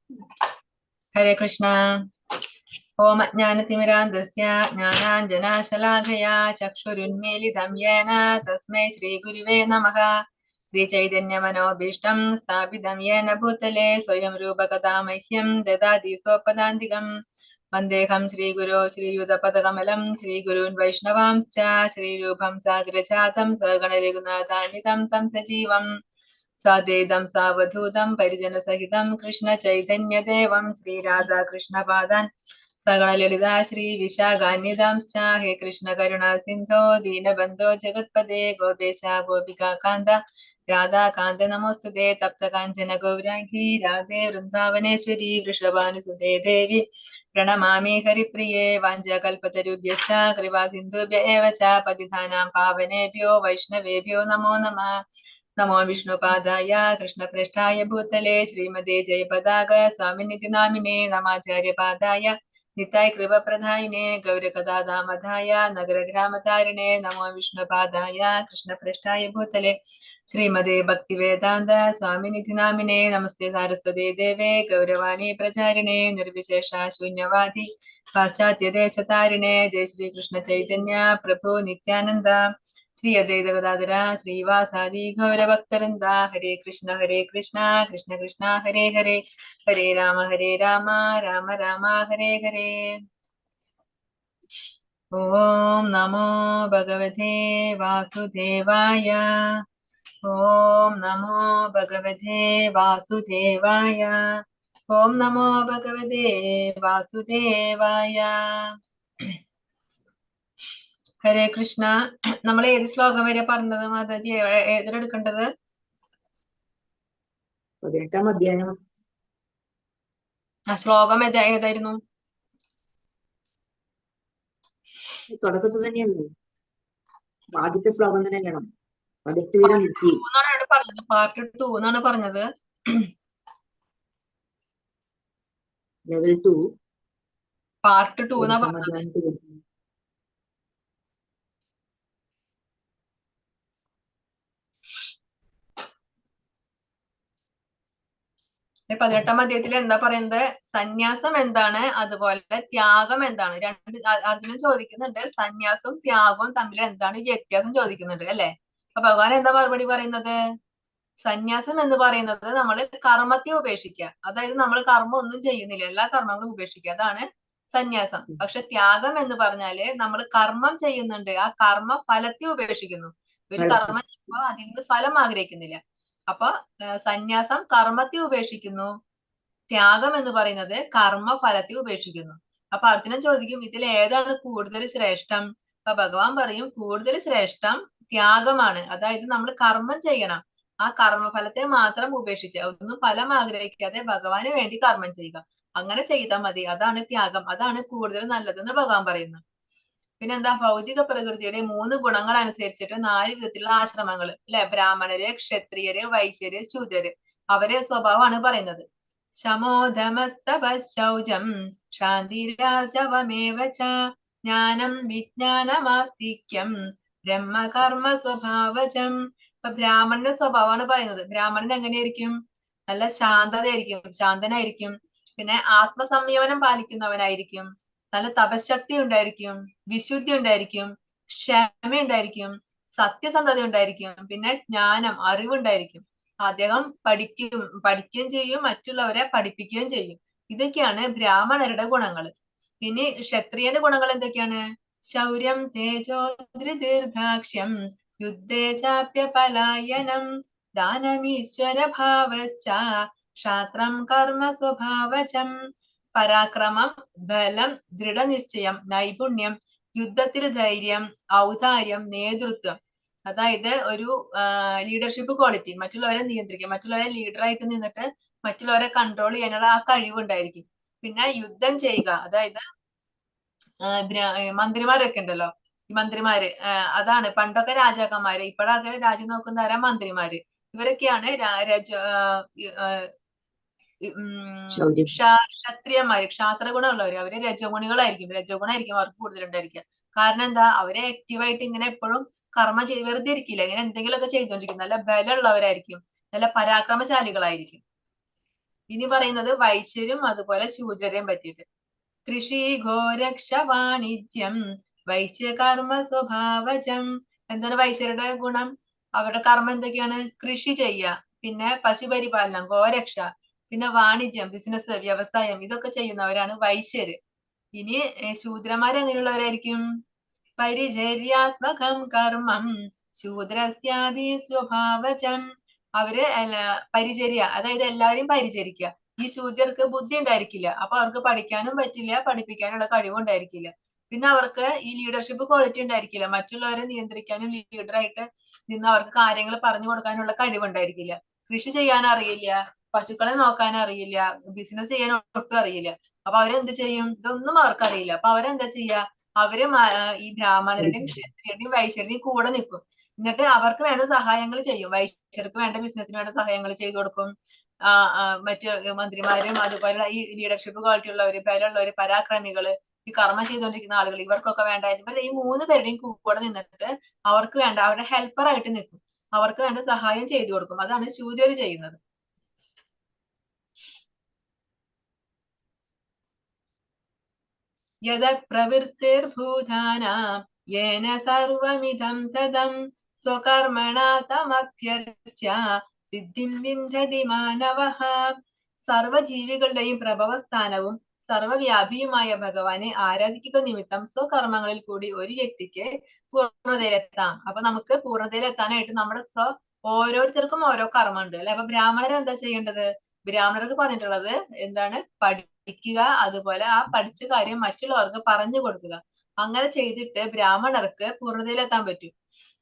हरे कृष्णा। ओम ज्ञानतिमिरान्धस्य ज्ञानाञ्जनाशलाकया चक्षुरुन्मीलितं येन तस्मै श्रीगुरुवे नमः। श्रीचैतन्यमनोभीष्टं स्थापितं येन भूतले स्वयं रूपकथा मह्यं ददाति स्वपदान्तिकम्। वन्देऽहं श्रीगुरो श्रीयुतपदकमलं श्रीगुरून् वैष्णवांश्च श्रीरूपं साग्रजातं सगणरघुनाथान्वितं तं सजीवम् साद्वैतं सावधूतं परिजनसहितं कृष्णचैतन्यदेवं श्रीराधाकृष्णपादान् सकलललिता श्रीविशाखान्वितांश्च हे कृष्णकरुणा सिन्धो दीनबन्धो जगत्पदे गोपेश गोपिकान्त राधाकान्त नमोऽस्तुते तप्तकाञ्चन गौराङ्गी राधे वृन्दावनेश्वरी वृषभानुसुते देवी प्रणमामि हरिप्रिये वाञ्छाकल्पतरुभ्यश्च कृपासिन्धुभ्य एव च पतितानां पावनेभ्यो वैष्णवेभ्यो नमो नमः। नमो विष्णुपादाय कृष्णप्रेष्ठाय भूतले श्रीमते जयपताक स्वामिनिति नामिने नमाचार्यपादाय निताय कृपप्रदायिने गौरकदादामधाय नगरग्रामतारिणे नमो विष्णुपादाय कृष्णप्रेष्ठाय भूतले श्रीमते भक्तिवेदान्त स्वामिनिति नामिने नमस्ते सारस्वते देवे गौरवाणी प्रचारिणे निर्विशेषा शून्यवादी पाश्चात्यदेशतारिणे जय श्री कृष्ण चैतन्य प्रभु नित्यानंद श्री अद्वैत गदाधर श्रीवासादि गौरभक्तवृंद हरे कृष्ण कृष्ण कृष्ण हरे हरे हरे राम राम राम हरे हरे। ओम नमो भगवते वासुदेवाय। ओम नमो भगवते वासुदेवाय। ओम नमो भगवते वासुदेवाय। ഹരേ കൃഷ്ണ. നമ്മൾ ഏത് ശ്ലോകം വരെ പറഞ്ഞത് മാതാജി? ഏതിലെടുക്കേണ്ടത്? 18ാം അധ്യായം. ആ ശ്ലോകം ഏതായിരുന്നു? തുടക്കത്തിൽ തന്നെയാണ്, ആദ്യത്തെ ശ്ലോകം തന്നെ വേണം. 18 വരെ നിർത്തി. പാർട്ട് 2 എന്നാണ് പറഞ്ഞത്. ലെവൽ 2 പാർട്ട് 2 എന്നാ പറഞ്ഞത്. 18ാം അധ്യായത്തിൽ എന്താ പറയുന്നത്? സന്യാസം എന്താണ്, അതുപോലെ ത്യാഗം എന്താണ്. അർജുനൻ ചോദിക്കുന്നുണ്ട്, സന്യാസവും ത്യാഗവും തമ്മിൽ എന്താണ് വ്യത്യാസം ചോദിക്കുന്നുണ്ട് അല്ലെ. അപ്പൊ ഭഗവാൻ എന്താ മറുപടി പറയുന്നത്? സന്യാസം എന്ന് പറയുന്നത് നമ്മൾ കർമ്മത്തെ ഉപേക്ഷിക്കുക, അതായത് നമ്മൾ കർമ്മം ഒന്നും ചെയ്യുന്നില്ല, എല്ലാ കർമ്മങ്ങളും ഉപേക്ഷിക്കുക, അതാണ് സന്യാസം. പക്ഷെ ത്യാഗം എന്ന് പറഞ്ഞാല് നമ്മൾ കർമ്മം ചെയ്യുന്നുണ്ട്, ആ കർമ്മ ഫലത്തെ ഉപേക്ഷിക്കുന്നു. ഒരു കർമ്മം ചെയ്യുമ്പോൾ അതിൽ നിന്ന് ഫലം ആഗ്രഹിക്കുന്നില്ല. അപ്പൊ സന്യാസം കർമ്മത്തെ ഉപേക്ഷിക്കുന്നു, ത്യാഗം എന്ന് പറയുന്നത് കർമ്മ ഫലത്തെ ഉപേക്ഷിക്കുന്നു. അപ്പൊ അർജുനൻ ചോദിക്കും, ഇതിൽ ഏതാണ് കൂടുതൽ ശ്രേഷ്ഠം? അപ്പൊ ഭഗവാൻ പറയും, കൂടുതൽ ശ്രേഷ്ഠം ത്യാഗമാണ്. അതായത് നമ്മൾ കർമ്മം ചെയ്യണം, ആ കർമ്മഫലത്തെ മാത്രം ഉപേക്ഷിച്ച് ഒന്നും ഫലം ആഗ്രഹിക്കാതെ ഭഗവാന് വേണ്ടി കർമ്മം ചെയ്യുക, അങ്ങനെ ചെയ്താൽ മതി, അതാണ് ത്യാഗം, അതാണ് കൂടുതൽ നല്ലതെന്ന് ഭഗവാൻ പറയുന്നു. പിന്നെന്താ? ഭൗതിക പ്രകൃതിയുടെ 3 ഗുണങ്ങൾ അനുസരിച്ചിട്ട് 4 വിധത്തിലുള്ള ആശ്രമങ്ങൾ അല്ലെ. ബ്രാഹ്മണര്, ക്ഷത്രിയര്, വൈശ്യര്, ശൂദ്രര്, അവരെ സ്വഭാവമാണ് പറയുന്നത്. ശമോധമസ്തപശൗചം ശാന്തിരാജവമേവ ച ജ്ഞാനം വിജ്ഞാനമാസ്തിക്യം ബ്രഹ്മകർമ്മ സ്വഭാവജം. ഇപ്പൊ ബ്രാഹ്മണന്റെ സ്വഭാവമാണ് പറയുന്നത്. ബ്രാഹ്മണൻ എങ്ങനെയായിരിക്കും? നല്ല ശാന്തതയായിരിക്കും, ശാന്തനായിരിക്കും. പിന്നെ ആത്മസംയമനം പാലിക്കുന്നവനായിരിക്കും, നല്ല തപശക്തി ഉണ്ടായിരിക്കും, വിശുദ്ധി ഉണ്ടായിരിക്കും, ക്ഷമ ഉണ്ടായിരിക്കും, സത്യസന്ധത ഉണ്ടായിരിക്കും, പിന്നെ ജ്ഞാനം, അറിവുണ്ടായിരിക്കും. അദ്ദേഹം പഠിക്കുകയും ചെയ്യും, മറ്റുള്ളവരെ പഠിപ്പിക്കുകയും ചെയ്യും. ഇതൊക്കെയാണ് ബ്രാഹ്മണരുടെ ഗുണങ്ങൾ. ഇനി ക്ഷത്രിയന്റെ ഗുണങ്ങൾ എന്തൊക്കെയാണ്? ശൗര്യം തേജോ ദീർഘാക്ഷ്യം യുദ്ധേ ചാപ്യപലായനം ദാനമീശ്വര ഭാവശ്ച ക്ഷാത്രം കർമ്മ സ്വഭാവജം. പരാക്രമം, ബലം, ദൃഢനിശ്ചയം, നൈപുണ്യം, യുദ്ധത്തിൽ ധൈര്യം, ഔദാര്യം, നേതൃത്വം, അതായത് ഒരു ലീഡർഷിപ്പ് ക്വാളിറ്റി, മറ്റുള്ളവരെ നിയന്ത്രിക്കുക, മറ്റുള്ളവരെ ലീഡറായിട്ട് നിന്നിട്ട് മറ്റുള്ളവരെ കൺട്രോൾ ചെയ്യാനുള്ള ആ കഴിവുണ്ടായിരിക്കും. പിന്നെ യുദ്ധം ചെയ്യുക, അതായത് മന്ത്രിമാരൊക്കെ ഉണ്ടല്ലോ, ഈ മന്ത്രിമാര്, അതാണ് പണ്ടൊക്കെ രാജാക്കന്മാര്, ഇപ്പോഴൊക്കെ രാജ്യം നോക്കുന്നവരാ മന്ത്രിമാര്. ഇവരൊക്കെയാണ് ക്ഷത്രിയന്മാര്, ക്ഷാത്ര ഗുണമുള്ളവര്. അവര് രജഗുണായിരിക്കും അവർക്ക് കൂടുതലുണ്ടായിരിക്കുക. കാരണം എന്താ? അവരെ ആക്റ്റീവായിട്ട് ഇങ്ങനെ എപ്പോഴും കർമ്മ വെറുതെ ഇരിക്കില്ല, ഇങ്ങനെ എന്തെങ്കിലുമൊക്കെ ചെയ്തോണ്ടിരിക്കും. നല്ല ബലമുള്ളവരായിരിക്കും, നല്ല പരാക്രമശാലികളായിരിക്കും. ഇനി പറയുന്നത് വൈശ്യരും അതുപോലെ ശൂദ്രരെയും പറ്റിയിട്ട്. കൃഷി ഗോരക്ഷ വാണിജ്യം വൈശ്യകർമ്മ സ്വഭാവജം. എന്താണ് വൈശ്യരുടെ ഗുണം? അവരുടെ കർമ്മം എന്തൊക്കെയാണ്? കൃഷി ചെയ്യുക, പിന്നെ പശുപരിപാലനം, ഗോരക്ഷ, പിന്നെ വാണിജ്യം, ബിസിനസ്, വ്യവസായം, ഇതൊക്കെ ചെയ്യുന്നവരാണ് വൈശ്യര്. ഇനി ശൂദ്രന്മാർ എങ്ങനെയുള്ളവരായിരിക്കും? പരിചര്യാത്മകം കർമ്മം ശൂദ്രസ്യാഭി സ്വഭാവജം. അവര് പരിചര്യ, അതായത് എല്ലാവരെയും പരിചരിക്കുക. ഈ ശൂദ്രർക്ക് ബുദ്ധി ഉണ്ടായിരിക്കില്ല, അപ്പൊ അവർക്ക് പഠിക്കാനും പറ്റില്ല, പഠിപ്പിക്കാനുള്ള കഴിവും ഉണ്ടായിരിക്കില്ല. പിന്നെ അവർക്ക് ഈ ലീഡർഷിപ്പ് ക്വാളിറ്റി ഉണ്ടായിരിക്കില്ല, മറ്റുള്ളവരെ നിയന്ത്രിക്കാനും ലീഡറായിട്ട് നിന്ന് അവർക്ക് കാര്യങ്ങൾ പറഞ്ഞു കൊടുക്കാനുള്ള കഴിവുണ്ടായിരിക്കില്ല. കൃഷി ചെയ്യാൻ അറിയില്ല, പശുക്കളെ നോക്കാൻ അറിയില്ല, ബിസിനസ് ചെയ്യാൻ ഒട്ടും അറിയില്ല. അപ്പൊ അവരെന്ത് ചെയ്യും? ഇതൊന്നും അവർക്ക് അറിയില്ല. അപ്പൊ അവരെന്താ ചെയ്യാ? അവര് ഈ ബ്രാഹ്മണരുടെയും ക്ഷത്രിയരുടെയും വൈശ്യരുടെയും കൂടെ നിൽക്കും. എന്നിട്ട് അവർക്ക് വേണ്ട സഹായങ്ങൾ ചെയ്യും. വൈശ്യർക്ക് വേണ്ട ബിസിനസ്സിന് വേണ്ട സഹായങ്ങൾ ചെയ്തു കൊടുക്കും. മറ്റു മന്ത്രിമാരും അതുപോലെ ഈ ലീഡർഷിപ്പ് ക്വാളിറ്റി ഉള്ളവര്, ബലമുള്ളവര്, പരാക്രമികള്, ഈ കർമ്മം ചെയ്തുകൊണ്ടിരിക്കുന്ന ആളുകൾ, ഇവർക്കൊക്കെ വേണ്ട ഇവർ ഈ 3 പേരുടെയും കൂടെ നിന്നിട്ട് അവർക്ക് വേണ്ട അവരുടെ ഹെൽപ്പർ ആയിട്ട് നിൽക്കും. അവർക്ക് വേണ്ട സഹായം ചെയ്തു കൊടുക്കും. അതാണ് ശൂദ്രര് ചെയ്യുന്നത്. യദ പ്രവൃത്തിർഭൂതാനാം യേന സർവമിദം തദം സ്വകർമ്മണാ തമഭ്യർച്ച്യ സിദ്ധിം വിന്ദതി മാനവഃ. സർവജീവികളുടെയും പ്രഭവസ്ഥാനവും സർവവ്യാപിയുമായ ഭഗവാനെ ആരാധിക്കുക നിമിത്തം സ്വകർമ്മങ്ങളിൽ കൂടി ഒരു വ്യക്തിക്ക് പൂർണ്ണതയിലെത്താം. അപ്പൊ നമുക്ക് പൂർണ്ണതയിലെത്താനായിട്ട് നമ്മുടെ ഓരോരുത്തർക്കും ഓരോ കർമ്മം ഉണ്ട് അല്ലെ. അപ്പൊ ബ്രാഹ്മണർ എന്താ ചെയ്യേണ്ടത്? ബ്രാഹ്മണർക്ക് പറഞ്ഞിട്ടുള്ളത് എന്താണ്? പഠിക്കുക, അതുപോലെ ആ പഠിച്ച കാര്യം മറ്റുള്ളവർക്ക് പറഞ്ഞു കൊടുക്കുക. അങ്ങനെ ചെയ്തിട്ട് ബ്രാഹ്മണർക്ക് പൂർണ്ണതയിലെത്താൻ പറ്റും.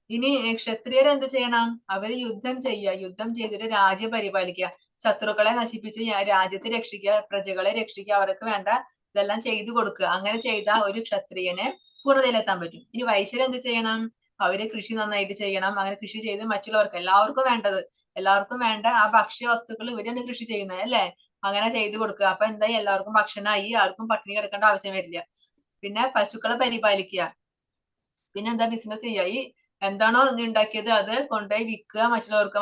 ഇനി ക്ഷത്രിയർ എന്ത് ചെയ്യണം? അവര് യുദ്ധം ചെയ്യുക, യുദ്ധം ചെയ്തിട്ട് രാജ്യം പരിപാലിക്കുക, ശത്രുക്കളെ നശിപ്പിച്ച് രാജ്യത്തെ രക്ഷിക്കുക, പ്രജകളെ രക്ഷിക്കുക, അവർക്ക് വേണ്ട ഇതെല്ലാം ചെയ്തു കൊടുക്കുക. അങ്ങനെ ചെയ്ത ഒരു ക്ഷത്രിയന് പൂർണ്ണതയിലെത്താൻ പറ്റും. ഇനി വൈശ്യർ എന്ത് ചെയ്യണം? അവര് കൃഷി നന്നായിട്ട് ചെയ്യണം. അങ്ങനെ കൃഷി ചെയ്ത് മറ്റുള്ളവർക്ക് എല്ലാവർക്കും വേണ്ട ആ ഭക്ഷ്യ വസ്തുക്കൾ ഇവരാണ് കൃഷി ചെയ്യുന്നത് അല്ലെ. അങ്ങനെ ചെയ്തു കൊടുക്കുക. അപ്പൊ എന്തായി? എല്ലാവർക്കും ഭക്ഷണമായി, ആർക്കും പട്ടിണി കിടക്കേണ്ട ആവശ്യം വരില്ല. പിന്നെ പശുക്കളെ പരിപാലിക്കുക, പിന്നെ എന്താ? ബിസിനസ് ചെയ്യുക. ഈ എന്താണോ ഉണ്ടാക്കിയത് അത് കൊണ്ടുപോയി വിൽക്കുക,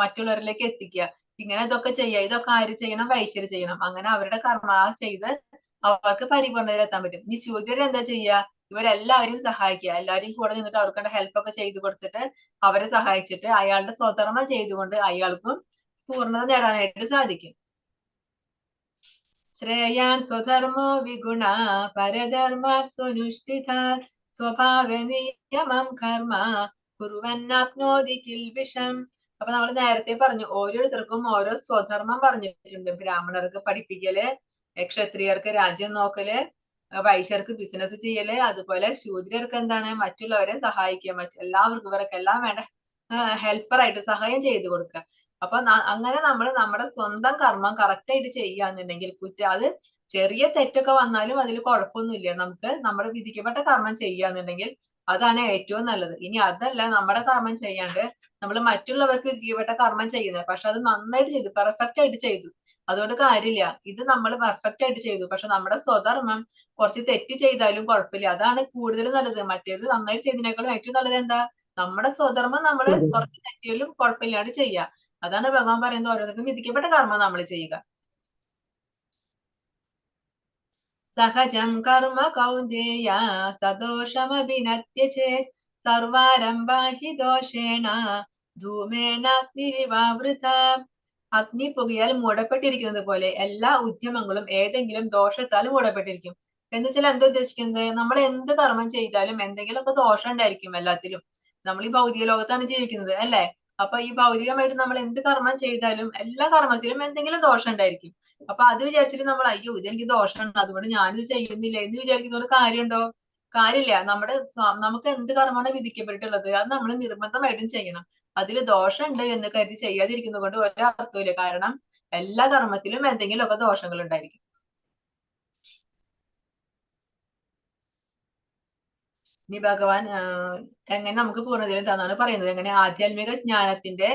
മറ്റുള്ളവരിലേക്ക് എത്തിക്കുക. ഇങ്ങനെ ഇതൊക്കെ ചെയ്യുക. ഇതൊക്കെ ആര് ചെയ്യണം? വൈശ്യര് ചെയ്യണം. അങ്ങനെ അവരുടെ കർമ്മ ചെയ്ത് അവർക്ക് പരിപൂർണതയിലെത്താൻ പറ്റും. ഈ ശൂദ്രർ എന്താ ചെയ്യുക? ഇവരെല്ലാവരെയും സഹായിക്കുക, എല്ലാവരെയും കൂടെ നിന്നിട്ട് അവർക്ക് ഹെൽപ്പ് ഒക്കെ ചെയ്തു കൊടുത്തിട്ട് അവരെ സഹായിച്ചിട്ട് അയാളുടെ സ്വധർമ്മം ചെയ്തുകൊണ്ട് അയാൾക്കും പൂർണ്ണത നേടാനായിട്ട് സാധിക്കും. ശ്രേയാൻ സ്വധർമ്മോ വിഗുണ പരധർമാത് സ്വനുഷ്ഠിത സ്വഭാവ നിയമം കർമ്മ കുറുവന്നാപ്നോതി കിൽബിഷം. അപ്പൊ നമ്മൾ നേരത്തെ പറഞ്ഞു, ഓരോരുത്തർക്കും ഓരോ സ്വധർമ്മം പറഞ്ഞിട്ടുണ്ട്. ബ്രാഹ്മണർക്ക് പഠിപ്പിക്കല്, ക്ഷത്രിയർക്ക് രാജ്യം നോക്കല്, വൈശ്യർക്ക് ബിസിനസ് ചെയ്യല്, അതുപോലെ ശൂദ്രർക്ക് എന്താണ്? മറ്റുള്ളവരെ സഹായിക്കുക, എല്ലാവർക്കും ഇവർക്കെല്ലാം വേണ്ട ഹെൽപ്പറായിട്ട് സഹായം ചെയ്തു കൊടുക്കുക. അപ്പൊ അങ്ങനെ നമ്മൾ നമ്മുടെ സ്വന്തം കർമ്മം കറക്റ്റ് ആയിട്ട് ചെയ്യാന്നുണ്ടെങ്കിൽ അത് ചെറിയ തെറ്റൊക്കെ വന്നാലും അതിൽ കുഴപ്പമൊന്നുമില്ല. നമുക്ക് നമ്മുടെ വിധിക്കപ്പെട്ട കർമ്മം ചെയ്യാന്നുണ്ടെങ്കിൽ അതാണ് ഏറ്റവും നല്ലത്. ഇനി അതല്ല, നമ്മുടെ കർമ്മം ചെയ്യാണ്ട് നമ്മൾ മറ്റുള്ളവർക്ക് വിധിക്കപ്പെട്ട കർമ്മം ചെയ്യുന്നത്, പക്ഷെ അത് നന്നായിട്ട് ചെയ്തു, പെർഫെക്റ്റ് ആയിട്ട് ചെയ്തു, അതുകൊണ്ട് കാര്യമില്ല. ഇത് നമ്മൾ പെർഫെക്റ്റ് ആയിട്ട് ചെയ്തു, പക്ഷെ നമ്മുടെ സ്വധർമ്മം കുറച്ച് തെറ്റ് ചെയ്താലും കുഴപ്പമില്ല, അതാണ് കൂടുതൽ നല്ലത്. മറ്റേത് നന്നായിട്ട് ചെയ്തതിനേക്കാളും ഏറ്റവും നല്ലത് എന്താ? നമ്മുടെ സ്വധർമ്മം നമ്മൾ കുറച്ച് തെറ്റിയാലും കുഴപ്പമില്ലാണ്ട് ചെയ്യുക. അതാണ് ഭഗവാൻ പറയുന്നത്, ഓരോരുത്തർക്കും വിധിക്കപ്പെട്ട കർമ്മം നമ്മൾ ചെയ്യുക. സഹജം കർമ്മ കൗന്ദേയ സദോഷമഭിനത്യ ചേത് സർവാരംഭാ ഹി ദോഷേണ ധൂമേനാഗ്നിരിവാവൃത. അഗ്നി പുകയാൽ മൂടപ്പെട്ടിരിക്കുന്നത് പോലെ എല്ലാ ഉദ്യമങ്ങളും ഏതെങ്കിലും ദോഷത്താൽ മൂടപ്പെട്ടിരിക്കും. എന്ന് വെച്ചാൽ എന്താ ഉദ്ദേശിക്കുന്നത്? നമ്മൾ എന്ത് കർമ്മം ചെയ്താലും എന്തെങ്കിലുമൊക്കെ ദോഷം ഉണ്ടായിരിക്കും എല്ലാത്തിലും. നമ്മൾ ഈ ഭൗതിക ലോകത്താണ് ജീവിക്കുന്നത് അല്ലെ. അപ്പൊ ഈ ഭൗതികമായിട്ട് നമ്മൾ എന്ത് കർമ്മം ചെയ്താലും എല്ലാ കർമ്മത്തിലും എന്തെങ്കിലും ദോഷം ഉണ്ടായിരിക്കും. അപ്പൊ അത് വിചാരിച്ചിട്ട് നമ്മൾ അയ്യോ ഇതെനിക്ക് ദോഷമുണ്ട് അതുകൊണ്ട് ഞാനിത് ചെയ്യുന്നില്ല എന്ന് വിചാരിക്കുന്നതുകൊണ്ട് കാര്യമുണ്ടോ? കാര്യമില്ല. നമുക്ക് എന്ത് കർമ്മമാണ് വിധിക്കപ്പെട്ടിട്ടുള്ളത് അത് നമ്മൾ നിർബന്ധമായിട്ടും ചെയ്യണം. അതിൽ ദോഷമുണ്ട് എന്ന് കരുതി ചെയ്യാതിരിക്കുന്നത് കൊണ്ട് ഒരർത്ഥമില്ല. കാരണം എല്ലാ കർമ്മത്തിലും എന്തെങ്കിലുമൊക്കെ ദോഷങ്ങൾ ഉണ്ടായിരിക്കും. ഇനി ഭഗവാൻ എങ്ങനെ നമുക്ക് പൂർണ്ണതയിലെത്താന്നാണ് പറയുന്നത്. എങ്ങനെ? ആധ്യാത്മിക ജ്ഞാനത്തിന്റെ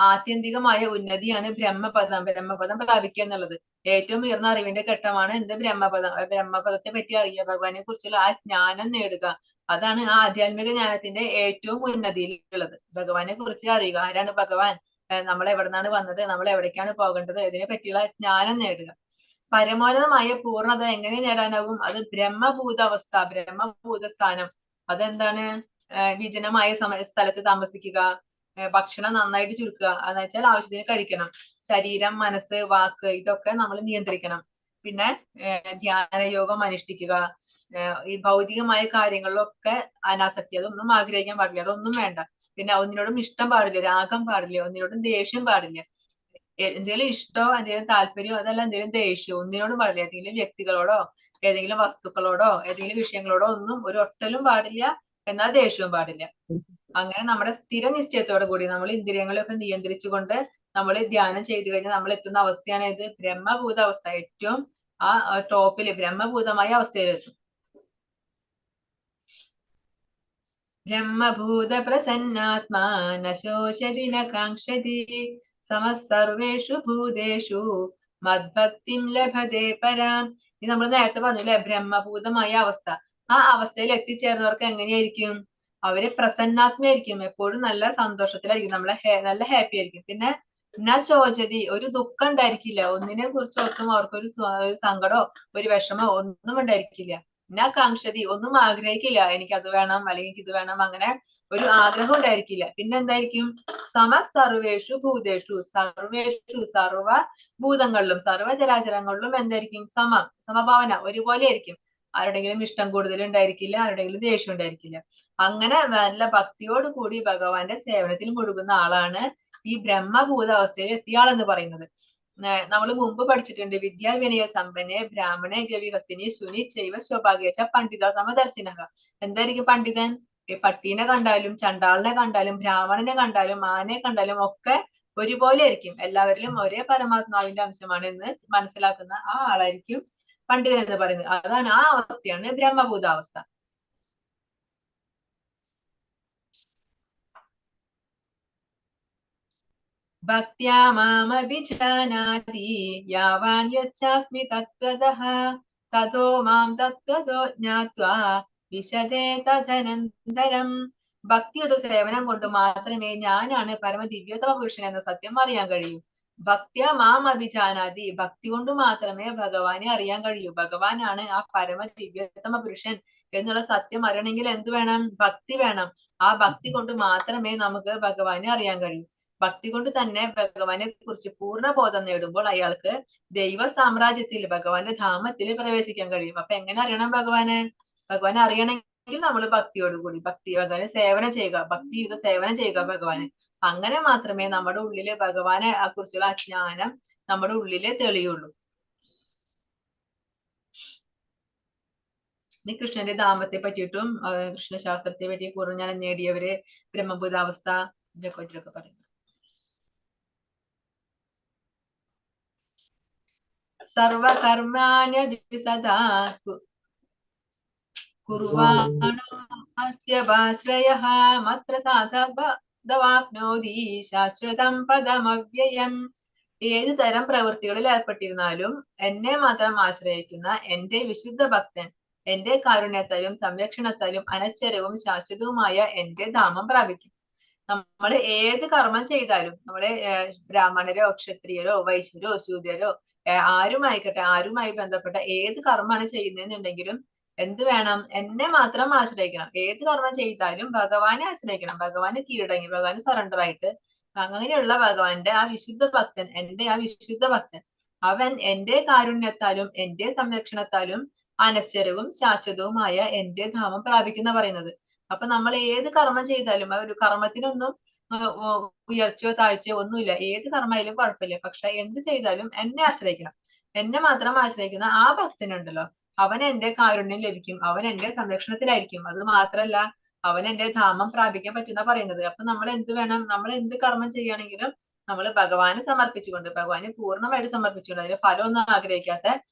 ആത്യന്തികമായ ഉന്നതിയാണ് ബ്രഹ്മപദം. ബ്രഹ്മപദം പ്രാപിക്കുക എന്നുള്ളത് ഏറ്റവും ഉയർന്ന അറിവിന്റെ ഘട്ടമാണ് എന്ത്? ബ്രഹ്മപദം. ബ്രഹ്മപദത്തെ പറ്റി അറിയുക, ഭഗവാനെ കുറിച്ചുള്ള ആ ജ്ഞാനം നേടുക, അതാണ് ആ ആധ്യാത്മിക ജ്ഞാനത്തിന്റെ ഏറ്റവും ഉന്നതിയിലുള്ളത്. ഭഗവാനെ കുറിച്ച് അറിയുക. ആരാണ് ഭഗവാൻ? നമ്മൾ എവിടെ നിന്നാണ് വന്നത്, നമ്മൾ എവിടേക്കാണ് പോകേണ്ടത്, ഇതിനെ പറ്റിയുള്ള ജ്ഞാനം നേടുക. പരമോന്നതമായ പൂർണ്ണത എങ്ങനെ നേടാനാകും? അത് ബ്രഹ്മഭൂത അവസ്ഥ, ബ്രഹ്മഭൂത സ്ഥാനം. അതെന്താണ്? വിജനമായ സ്ഥലത്ത് താമസിക്കുക, ഭക്ഷണം നന്നായിട്ട് ചുരുക്കുക, എന്ന് വെച്ചാൽ ആവശ്യത്തിന് കഴിക്കണം, ശരീരം, മനസ്സ്, വാക്ക് ഇതൊക്കെ നമ്മൾ നിയന്ത്രിക്കണം. പിന്നെ ധ്യാനയോഗം അനുഷ്ഠിക്കുക, ഈ ഭൗതികമായ കാര്യങ്ങളിലൊക്കെ അനാസക്തി, അതൊന്നും ആഗ്രഹിക്കാൻ പാടില്ല, അതൊന്നും വേണ്ട. പിന്നെ ഒന്നിനോടും ഇഷ്ടം പാടില്ല, രാഗം പാടില്ല, ഒന്നിനോടും ദേഷ്യം പാടില്ല. എന്തെങ്കിലും ഇഷ്ടമോ എന്തെങ്കിലും താല്പര്യമോ അതല്ല എന്തെങ്കിലും ദേഷ്യമോ ഒന്നിനോടും പാടില്ല. ഏതെങ്കിലും വ്യക്തികളോടോ ഏതെങ്കിലും വസ്തുക്കളോടോ ഏതെങ്കിലും വിഷയങ്ങളോടോ ഒന്നും ഒരു ഒട്ടലും പാടില്ല, എന്നാൽ ദേഷ്യവും പാടില്ല. അങ്ങനെ നമ്മുടെ സ്ഥിര നിശ്ചയത്തോടു കൂടി നമ്മൾ ഇന്ദ്രിയങ്ങളെയൊക്കെ നിയന്ത്രിച്ചുകൊണ്ട് നമ്മൾ ധ്യാനം ചെയ്തു കഴിഞ്ഞാൽ നമ്മൾ എത്തുന്ന അവസ്ഥയാണ് ഇത് ബ്രഹ്മഭൂത അവസ്ഥ. ഏറ്റവും ആ ടോപ്പില് ബ്രഹ്മഭൂതമായ അവസ്ഥയിലെത്തും. ബ്രഹ്മഭൂത പ്രസന്നാത്മാ ന ശോചതി ന കാംക്ഷതി സമസർവേഷു ഭൂതേഷു മദ്ഭക്തിം ലഭതേ പരാം. ഇത് നമ്മൾ നേരത്തെ പറഞ്ഞില്ലേ, ബ്രഹ്മഭൂതമായ അവസ്ഥ. ആ അവസ്ഥയിൽ എത്തിച്ചേർന്നവർക്ക് എങ്ങനെയായിരിക്കും? അവര് പ്രസന്നാത്മയായിരിക്കും, എപ്പോഴും നല്ല സന്തോഷത്തിലായിരിക്കും, നല്ല ഹാപ്പി ആയിരിക്കും. പിന്നെ ന ശോചതി, ഒരു ദുഃഖം ഉണ്ടായിരിക്കില്ല, ഒന്നിനെ കുറിച്ച് ഓർക്കും അവർക്കൊരു സങ്കടമോ ഒരു വിഷമോ ഒന്നും ഉണ്ടായിരിക്കില്ല. ന കാംക്ഷതി, ഒന്നും ആഗ്രഹിക്കില്ല, എനിക്ക് അത് വേണം അല്ലെങ്കിൽ എനിക്ക് ഇത് വേണം, അങ്ങനെ ഒരു ആഗ്രഹം ഉണ്ടായിരിക്കില്ല. പിന്നെ എന്തായിരിക്കും? സമസർവേഷു ഭൂതേഷു, സർവേഷു സർവ ഭൂതങ്ങളിലും സർവചരാചരങ്ങളിലും എന്തായിരിക്കും? സമഭാവന, ഒരുപോലെ ആയിരിക്കും. ആരുടെങ്കിലും ഇഷ്ടം കൂടുതൽ ഉണ്ടായിരിക്കില്ല, ആരുടെങ്കിലും ദേഷ്യം ഉണ്ടായിരിക്കില്ല. അങ്ങനെ നല്ല ഭക്തിയോട് കൂടി ഭഗവാന്റെ സേവനത്തിൽ മുഴുകുന്ന ആളാണ് ഈ ബ്രഹ്മഭൂത അവസ്ഥയിൽ എത്തിയ ആളെന്ന് പറയുന്നത്. നമ്മൾ മുമ്പ് പഠിച്ചിട്ടുണ്ട്, വിദ്യാവിനയ സമ്പന്നെ ബ്രാഹ്മണെ ഗവിഹസ്തിനി ശുനി ചൈവ സ്വഭാഗ്യച്ച പണ്ഡിത സമദർശിനക. എന്തായിരിക്കും പണ്ഡിതൻ? പട്ടീനെ കണ്ടാലും ചണ്ടാളിനെ കണ്ടാലും ബ്രാഹ്മണനെ കണ്ടാലും ആനയെ കണ്ടാലും ഒക്കെ ഒരുപോലെ ആയിരിക്കും, എല്ലാവരിലും ഒരേ പരമാത്മാവിന്റെ അംശമാണ് എന്ന് മനസ്സിലാക്കുന്ന ആ ആളായിരിക്കും പണ്ഡിതൻ എന്ന് പറയുന്നത്. അതാണ് ആ അവസ്ഥയാണ് ബ്രഹ്മഭൂതാവസ്ഥ. ഭക്ത്യാ മാമഭിജാനാതി യാവാൻ യശ്ചാസ്മി തത്വതഃ തതോ മാം തത്വതോ ജ്ഞാത്വാ വിശദേ തദനന്തരം. ഭക്തിയുടെ സേവനം കൊണ്ട് മാത്രമേ ഞാനാണ് പരമദിവ്യോത്തമ പുരുഷൻ എന്ന സത്യം അറിയാൻ കഴിയൂ. ഭക്ത്യാ മാം അഭിജാനാതി, ഭക്തി കൊണ്ട് മാത്രമേ ഭഗവാനെ അറിയാൻ കഴിയൂ. ഭഗവാനാണ് ആ പരമദിവ്യോത്തമ പുരുഷൻ എന്നുള്ള സത്യം അറിയണമെങ്കിൽ എന്ത് വേണം? ഭക്തി വേണം. ആ ഭക്തി കൊണ്ട് മാത്രമേ നമുക്ക് ഭഗവാനെ അറിയാൻ കഴിയൂ. ഭക്തി കൊണ്ട് തന്നെ ഭഗവാനെ കുറിച്ച് പൂർണ്ണബോധം നേടുമ്പോൾ അയാൾക്ക് ദൈവ സാമ്രാജ്യത്തിൽ ഭഗവാന്റെ ധാമത്തിൽ പ്രവേശിക്കാൻ കഴിയും. അപ്പൊ എങ്ങനെ അറിയണം ഭഗവാനെ? ഭഗവാനെ അറിയണമെങ്കിൽ നമ്മൾ ഭക്തിയോടുകൂടി ഭഗവാനെ സേവനം ചെയ്യുക, ഭക്തിയുത സേവനം ചെയ്യുക ഭഗവാനെ. അങ്ങനെ മാത്രമേ നമ്മുടെ ഉള്ളില് ഭഗവാനെ കുറിച്ചുള്ള അജ്ഞാനം നമ്മുടെ ഉള്ളിലെ തെളിയുള്ളൂ. ഇനി കൃഷ്ണന്റെ ധാമത്തെ പറ്റിയിട്ടും കൃഷ്ണശാസ്ത്രത്തെ പറ്റി പൂർവ്വജ്ഞാനം നേടിയവര് ബ്രഹ്മഭൂതാവസ്ഥ ഇതിനെ പറ്റിയൊക്കെ പറയുന്നു. സർവകർമാണ്യപി സദാ കുർവാണോ അത്യവാശ്രയഃ മത്പ്രസാദവാപ്നോതി ശാശ്വതം പദമവ്യയം. ഏതു തരം പ്രവൃത്തികളിൽ ഏർപ്പെട്ടിരുന്നാലും എന്നെ മാത്രം ആശ്രയിക്കുന്ന എന്റെ വിശുദ്ധ ഭക്തൻ എന്റെ കാരുണ്യത്താലും സംരക്ഷണത്താലും അനശ്വരവും ശാശ്വതവുമായ എന്റെ ധാമം പ്രാപിക്കും. നമ്മൾ ഏത് കർമ്മം ചെയ്താലും, നമ്മളെ ബ്രാഹ്മണരോ ക്ഷത്രിയരോ വൈശ്യരോ ശൂദ്രരോ ആരുമായിക്കട്ടെ, ആരുമായി ബന്ധപ്പെട്ട ഏത് കർമ്മമാണ് ചെയ്യുന്നതെന്നുണ്ടെങ്കിലും എന്ത് വേണം? എന്നെ മാത്രം ആശ്രയിക്കണം. ഏത് കർമ്മം ചെയ്താലും ഭഗവാനെ ആശ്രയിക്കണം, ഭഗവാന് കീഴടങ്ങി, ഭഗവാന് സറണ്ടർ ആയിട്ട്. അങ്ങനെയുള്ള ഭഗവാന്റെ ആ വിശുദ്ധ ഭക്തൻ, എന്റെ ആ വിശുദ്ധ ഭക്തൻ, അവൻ എന്റെ കാരുണ്യത്താലും എന്റെ സംരക്ഷണത്താലും അനശ്വരവും ശാശ്വതവുമായ എന്റെ ധാമം പ്രാപിക്കുന്ന പറയുന്നത്. അപ്പൊ നമ്മൾ ഏത് കർമ്മം ചെയ്താലും ആ ഒരു കർമ്മത്തിനൊന്നും ഉയർച്ചയോ താഴ്ചയോ ഒന്നുമില്ല, ഏത് കർമ്മമായാലും കുഴപ്പമില്ല. പക്ഷെ എന്ത് ചെയ്താലും എന്നെ ആശ്രയിക്കണം. എന്നെ മാത്രം ആശ്രയിക്കുന്ന ആ ഭക്തനുണ്ടല്ലോ, അവൻ എന്റെ കാരുണ്യം ലഭിക്കും, അവൻ എന്റെ സംരക്ഷണത്തിലായിരിക്കും. അത് മാത്രല്ല, അവൻ എന്റെ ധാമം പ്രാപിക്കാൻ പറ്റുന്ന പറയുന്നത്. അപ്പൊ നമ്മൾ എന്ത് വേണം? നമ്മൾ എന്ത് കർമ്മം ചെയ്യുകയാണെങ്കിലും നമ്മൾ ഭഗവാന് സമർപ്പിച്ചുകൊണ്ട്, ഭഗവാന് പൂർണ്ണമായിട്ട് സമർപ്പിച്ചുകൊണ്ട്, അതിന് ഫലമൊന്നും ആഗ്രഹിക്കാത്ത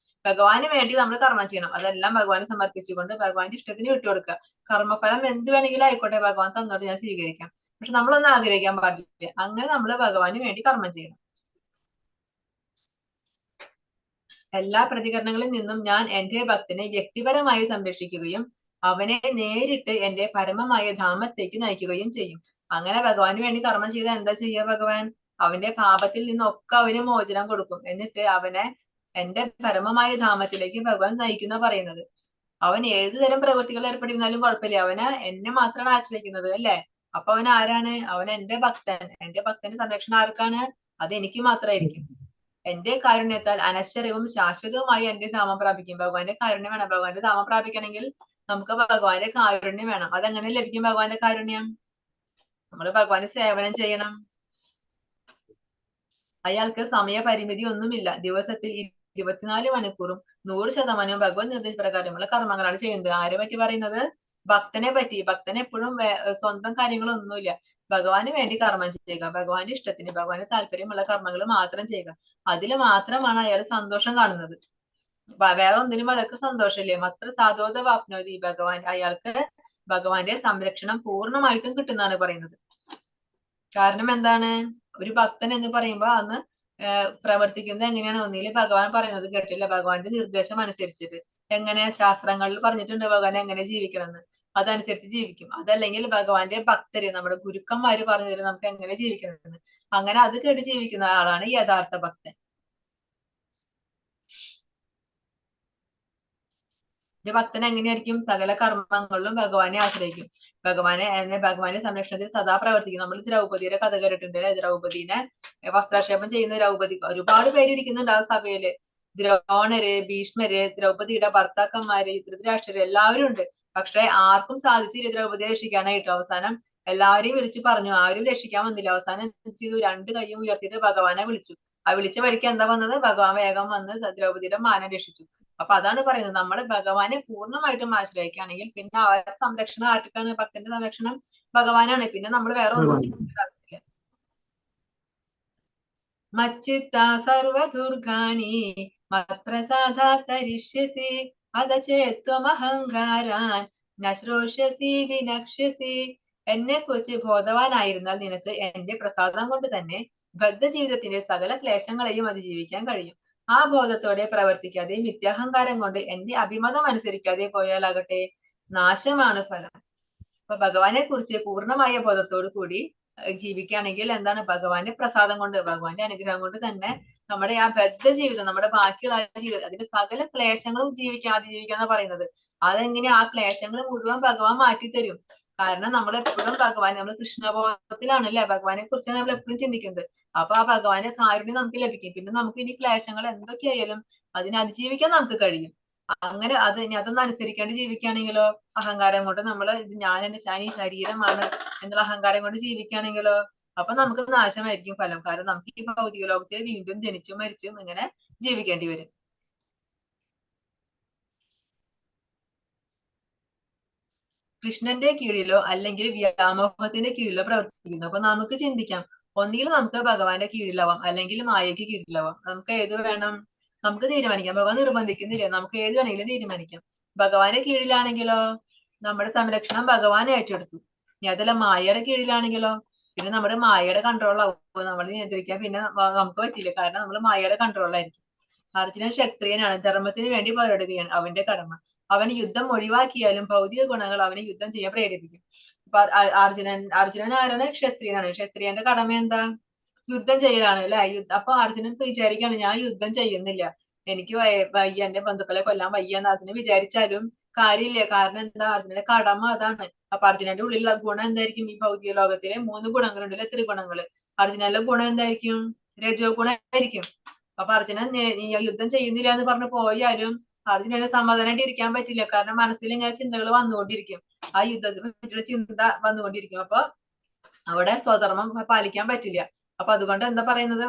ഭഗവാന് വേണ്ടി നമ്മൾ കർമ്മം ചെയ്യണം. അതെല്ലാം ഭഗവാന് സമർപ്പിച്ചുകൊണ്ട് ഭഗവാന്റെ ഇഷ്ടത്തിന് വിട്ടുകൊടുക്കുക. കർമ്മഫലം എന്ത് വേണമെങ്കിലും ആയിക്കോട്ടെ, ഭഗവാൻ തന്നോട്ട് ഞാൻ സ്വീകരിക്കാം, പക്ഷെ നമ്മളൊന്നും ആഗ്രഹിക്കാൻ പാടില്ല. അങ്ങനെ നമ്മൾ ഭഗവാന് വേണ്ടി കർമ്മം ചെയ്യണം. എല്ലാ പ്രതികരണങ്ങളിൽ നിന്നും ഞാൻ എന്റെ ഭക്തനെ വ്യക്തിപരമായി സംരക്ഷിക്കുകയും അവനെ നേരിട്ട് എന്റെ പരമമായ ധാമത്തേക്ക് നയിക്കുകയും ചെയ്യും. അങ്ങനെ ഭഗവാന് വേണ്ടി കർമ്മം ചെയ്താൽ എന്താ ചെയ്യുക ഭഗവാൻ? അവന്റെ പാപത്തിൽ നിന്നൊക്കെ അവന് മോചനം കൊടുക്കും. എന്നിട്ട് അവനെ എന്റെ പരമമായ ധാമത്തിലേക്ക് ഭഗവാൻ നയിക്കുന്ന പറയുന്നത്. അവൻ ഏത് തരം പ്രവൃത്തികൾ ഏർപ്പെട്ടിരുന്നാലും കുഴപ്പമില്ല, അവന് എന്നെ മാത്രമാണ് ആശ്രയിക്കുന്നത് അല്ലെ. അപ്പൊ അവൻ ആരാണ്? അവൻ എന്റെ ഭക്തൻ. എന്റെ ഭക്തന്റെ സംരക്ഷണം ആർക്കാണ്? അത് എനിക്ക് മാത്രമായിരിക്കും. എന്റെ കാരുണ്യത്താൽ അനശ്വരവും ശാശ്വതവുമായി എന്റെ ധാമം പ്രാപിക്കും. ഭഗവാന്റെ കാരുണ്യം വേണം. ഭഗവാന്റെ ധാമം പ്രാപിക്കണമെങ്കിൽ നമുക്ക് ഭഗവാന്റെ കാരുണ്യം വേണം. അതെങ്ങനെ ലഭിക്കും ഭഗവാന്റെ കാരുണ്യം? നമ്മൾ ഭഗവാന് സേവനം ചെയ്യണം. അയാൾക്ക് സമയപരിമിതി ഒന്നുമില്ല. ദിവസത്തിൽ 24 മണിക്കൂറും 100% ഭഗവത് നിർദ്ദേശപ്രകാരമുള്ള കർമ്മങ്ങളാണ് ചെയ്യുന്നത്. ആരെ പറ്റി പറയുന്നത്? ഭക്തനെ പറ്റി. ഭക്തന് എപ്പോഴും സ്വന്തം കാര്യങ്ങളൊന്നുമില്ല. ഭഗവാന് വേണ്ടി കർമ്മം ചെയ്യുക, ഭഗവാന്റെ ഇഷ്ടത്തിന്, ഭഗവാന് താല്പര്യമുള്ള കർമ്മങ്ങൾ മാത്രം ചെയ്യുക. അതിൽ മാത്രമാണ് അയാൾ സന്തോഷം കാണുന്നത്. വേറെ ഒന്നിനും അയാൾക്ക് സന്തോഷമില്ലേ. മത്ര സാധോത വാപ്നോതി. അയാൾക്ക് ഭഗവാന്റെ സംരക്ഷണം പൂർണ്ണമായിട്ടും കിട്ടുന്നതാണ് പറയുന്നത്. കാരണം എന്താണ്? ഒരു ഭക്തൻ എന്ന് പറയുമ്പോ അന്ന് പ്രവർത്തിക്കുന്നത് എങ്ങനെയാണ്? ഒന്നില് ഭഗവാൻ പറയുന്നത് കേട്ടില്ല, ഭഗവാന്റെ നിർദ്ദേശം അനുസരിച്ചിട്ട്. എങ്ങനെ? ശാസ്ത്രങ്ങളിൽ പറഞ്ഞിട്ടുണ്ട് ഭഗവാൻ എങ്ങനെ ജീവിക്കണം എന്ന്. അതനുസരിച്ച് ജീവിക്കും. അതല്ലെങ്കിൽ ഭഗവാന്റെ ഭക്തര്, നമ്മുടെ ഗുരുക്കന്മാര് പറഞ്ഞു തരും നമുക്ക് എങ്ങനെ ജീവിക്കണം എന്ന്. അങ്ങനെ അത് കേട്ട് ജീവിക്കുന്ന ആളാണ് യഥാർത്ഥ ഭക്തൻ. ഒരു ഭക്തൻ എങ്ങനെയായിരിക്കും? സകല കർമ്മങ്ങളിലും ഭഗവാനെ ആശ്രയിക്കും. ഭഗവാന്റെ സംരക്ഷണത്തിൽ സദാ പ്രവർത്തിക്കും. നമ്മൾ ദ്രൗപതിയുടെ കഥ കേട്ടിട്ടുണ്ട്. ദ്രൗപതിനെ വസ്ത്രാക്ഷേപം ചെയ്യുന്ന ദ്രൗപതി, ഒരുപാട് പേര് ഇരിക്കുന്നുണ്ട് ആ സഭയില്. ദ്രോണര്, ഭീഷ്മര്, ദ്രൗപതിയുടെ ഭർത്താക്കന്മാര്, ധൃതരാഷ്ട്രര് എല്ലാവരും ഉണ്ട്. പക്ഷെ ആർക്കും സാധിച്ചില്ല ദ്രൗപതിയെ രക്ഷിക്കാനായിട്ട്. അവസാനം എല്ലാവരെയും വിളിച്ചു പറഞ്ഞു, ആരും രക്ഷിക്കാൻ വന്നില്ല. അവസാനം ചെയ്തു, 2 കൈയും ഉയർത്തിയിട്ട് ഭഗവാനെ വിളിച്ചു. ആ വിളിച്ച വഴിക്ക് എന്താ വന്നത്? ഭഗവാൻ വേഗം വന്ന് ദ്രൗപതിയുടെ മാനം രക്ഷിച്ചു. അപ്പൊ അതാണ് പറയുന്നത്, നമ്മൾ ഭഗവാനെ പൂർണ്ണമായിട്ടും ആശ്രയിക്കുകയാണെങ്കിൽ പിന്നെ അവരുടെ സംരക്ഷണം ആർക്കാണ്? ഭക്തന്റെ സംരക്ഷണം ഭഗവാനാണ്. പിന്നെ നമ്മൾ വേറെ ഒന്നും ചെയ്യേണ്ട ആവശ്യമില്ല. മച്ചിത്ത സർവദുർഗാണി മത്രസാധാ തരിഷ്യസി അതചേത്വമഹങ്കാരാൻ നശ്രോഷ്യസി വിനക്ഷ്യസി. എന്നെ കുറിച്ച് ബോധവാനായിരുന്നാൽ നിനക്ക് എന്റെ പ്രസാദം കൊണ്ട് തന്നെ ബദ്ധ ജീവിതത്തിന്റെ സകല ക്ലേശങ്ങളെയും അതിജീവിക്കാൻ കഴിയും. ആ ബോധത്തോടെ പ്രവർത്തിക്കാതെ മിഥ്യാഹങ്കാരം കൊണ്ട് എന്റെ അഭിമതം അനുസരിക്കാതെ പോയാലാകട്ടെ നാശമാണ് ഫലം. അപ്പൊ ഭഗവാനെ കുറിച്ച് പൂർണ്ണമായ ബോധത്തോടു കൂടി ജീവിക്കുകയാണെങ്കിൽ എന്താണ്? ഭഗവാന്റെ പ്രസാദം കൊണ്ട്, ഭഗവാന്റെ അനുഗ്രഹം കൊണ്ട് തന്നെ നമ്മുടെ ആ ബദ്ധ ജീവിതം, നമ്മുടെ ബാക്കിയുള്ള ജീവിതം, അതിന്റെ സകല ക്ലേശങ്ങളും അതിജീവിക്കാന്ന് പറയുന്നത്. അതെങ്ങനെ? ആ ക്ലേശങ്ങൾ മുഴുവൻ ഭഗവാൻ മാറ്റിത്തരും. കാരണം നമ്മൾ എപ്പോഴും നമ്മൾ കൃഷ്ണബോധത്തിലാണ് അല്ലെ, ഭഗവാനെ കുറിച്ചാണ് നമ്മൾ എപ്പോഴും ചിന്തിക്കുന്നത്. അപ്പൊ ആ ഭഗവാന്റെ കാരുണ്യം നമുക്ക് ലഭിക്കും. പിന്നെ നമുക്ക് ഇനി ക്ലേശങ്ങൾ എന്തൊക്കെയായാലും അതിനെ അതിജീവിക്കാൻ നമുക്ക് കഴിയും. അങ്ങനെ അതൊന്നും അനുസരിക്കാണ്ട് ജീവിക്കുകയാണെങ്കിലോ, അഹങ്കാരം കൊണ്ട് നമ്മൾ ഈ ശരീരമാണ് എന്നുള്ള അഹങ്കാരം കൊണ്ട് ജീവിക്കുകയാണെങ്കിലോ, അപ്പൊ നമുക്ക് നാശമായിരിക്കും ഫലം. കാരണം നമുക്ക് ഈ ഭൗതിക ലോകത്തിൽ വീണ്ടും ജനിച്ചും മരിച്ചും ഇങ്ങനെ ജീവിക്കേണ്ടി വരും. കൃഷ്ണന്റെ കീഴിലോ അല്ലെങ്കിൽ വ്യാമോഹത്തിന്റെ കീഴിലോ പ്രവർത്തിക്കുന്നു. അപ്പൊ നമുക്ക് ചിന്തിക്കാം, ഒന്നുകിൽ നമുക്ക് ഭഗവാന്റെ കീഴിലാവാം, അല്ലെങ്കിൽ മായയ്ക്ക് കീഴിലാവാം. നമുക്ക് ഏത് വേണം? നമുക്ക് തീരുമാനിക്കാം. ഭഗവാൻ നിർബന്ധിക്കുന്നില്ല, നമുക്ക് ഏത് വേണമെങ്കിലും തീരുമാനിക്കാം. ഭഗവാന്റെ കീഴിലാണെങ്കിലോ നമ്മുടെ സംരക്ഷണം ഭഗവാൻ ഏറ്റെടുത്തു. ഇനി അതല്ല മായയുടെ കീഴിലാണെങ്കിലോ പിന്നെ നമ്മുടെ മായയുടെ കൺട്രോളാവും. നമ്മൾ നിയന്ത്രിക്കാൻ പിന്നെ നമുക്ക് പറ്റില്ല, കാരണം നമ്മൾ മായയുടെ കൺട്രോളായിരിക്കും. അർജുനൻ ക്ഷത്രിയനാണ്, ധർമ്മത്തിന് വേണ്ടി പോരാടുകയാണ് അവന്റെ കടമ. അവൻ യുദ്ധം ഒഴിവാക്കിയാലും ഭൗതിക ഗുണങ്ങൾ അവനെ യുദ്ധം ചെയ്യാൻ പ്രേരിപ്പിക്കും. അപ്പൊ അർജുനൻ ആരാണ്? ക്ഷത്രിയനാണ്. ക്ഷത്രിയന്റെ കടമ എന്താ? യുദ്ധം ചെയ്യലാണ് അല്ലെ. അപ്പൊ അർജുനൻ വിചാരിക്കാണ്, ഞാൻ യുദ്ധം ചെയ്യുന്നില്ല, എനിക്ക് വയ്യ, എന്റെ ബന്ധുക്കളെ കൊല്ലാൻ വയ്യ എന്ന് അർജുനൻ വിചാരിച്ചാലും കാര്യമില്ല. കാരണം എന്താ? അർജുനന്റെ കടമ അതാണ്. അപ്പൊ അർജുനന്റെ ഉള്ളിലുള്ള ഗുണം എന്തായിരിക്കും? ഈ ഭൗതിക ലോകത്തിലെ 3 ഗുണങ്ങളുണ്ടല്ലോ, ത്രിഗുണങ്ങള്. അർജുനന്റെ ഗുണം എന്തായിരിക്കും? രജോ ഗുണമായിരിക്കും. അപ്പൊ അർജുനൻ യുദ്ധം ചെയ്യുന്നില്ല എന്ന് പറഞ്ഞു പോയാലും അർജുനന് സമാധാനമായിട്ട് ഇരിക്കാൻ പറ്റില്ല. കാരണം മനസ്സിൽ ഇങ്ങനെ ചിന്തകൾ വന്നുകൊണ്ടിരിക്കും, ആ യുദ്ധത്തെ പറ്റിയുള്ള ചിന്ത വന്നുകൊണ്ടിരിക്കും. അപ്പൊ അവിടെ സ്വധർമ്മം പാലിക്കാൻ പറ്റില്ല. അപ്പൊ അതുകൊണ്ട് എന്താ പറയുന്നത്?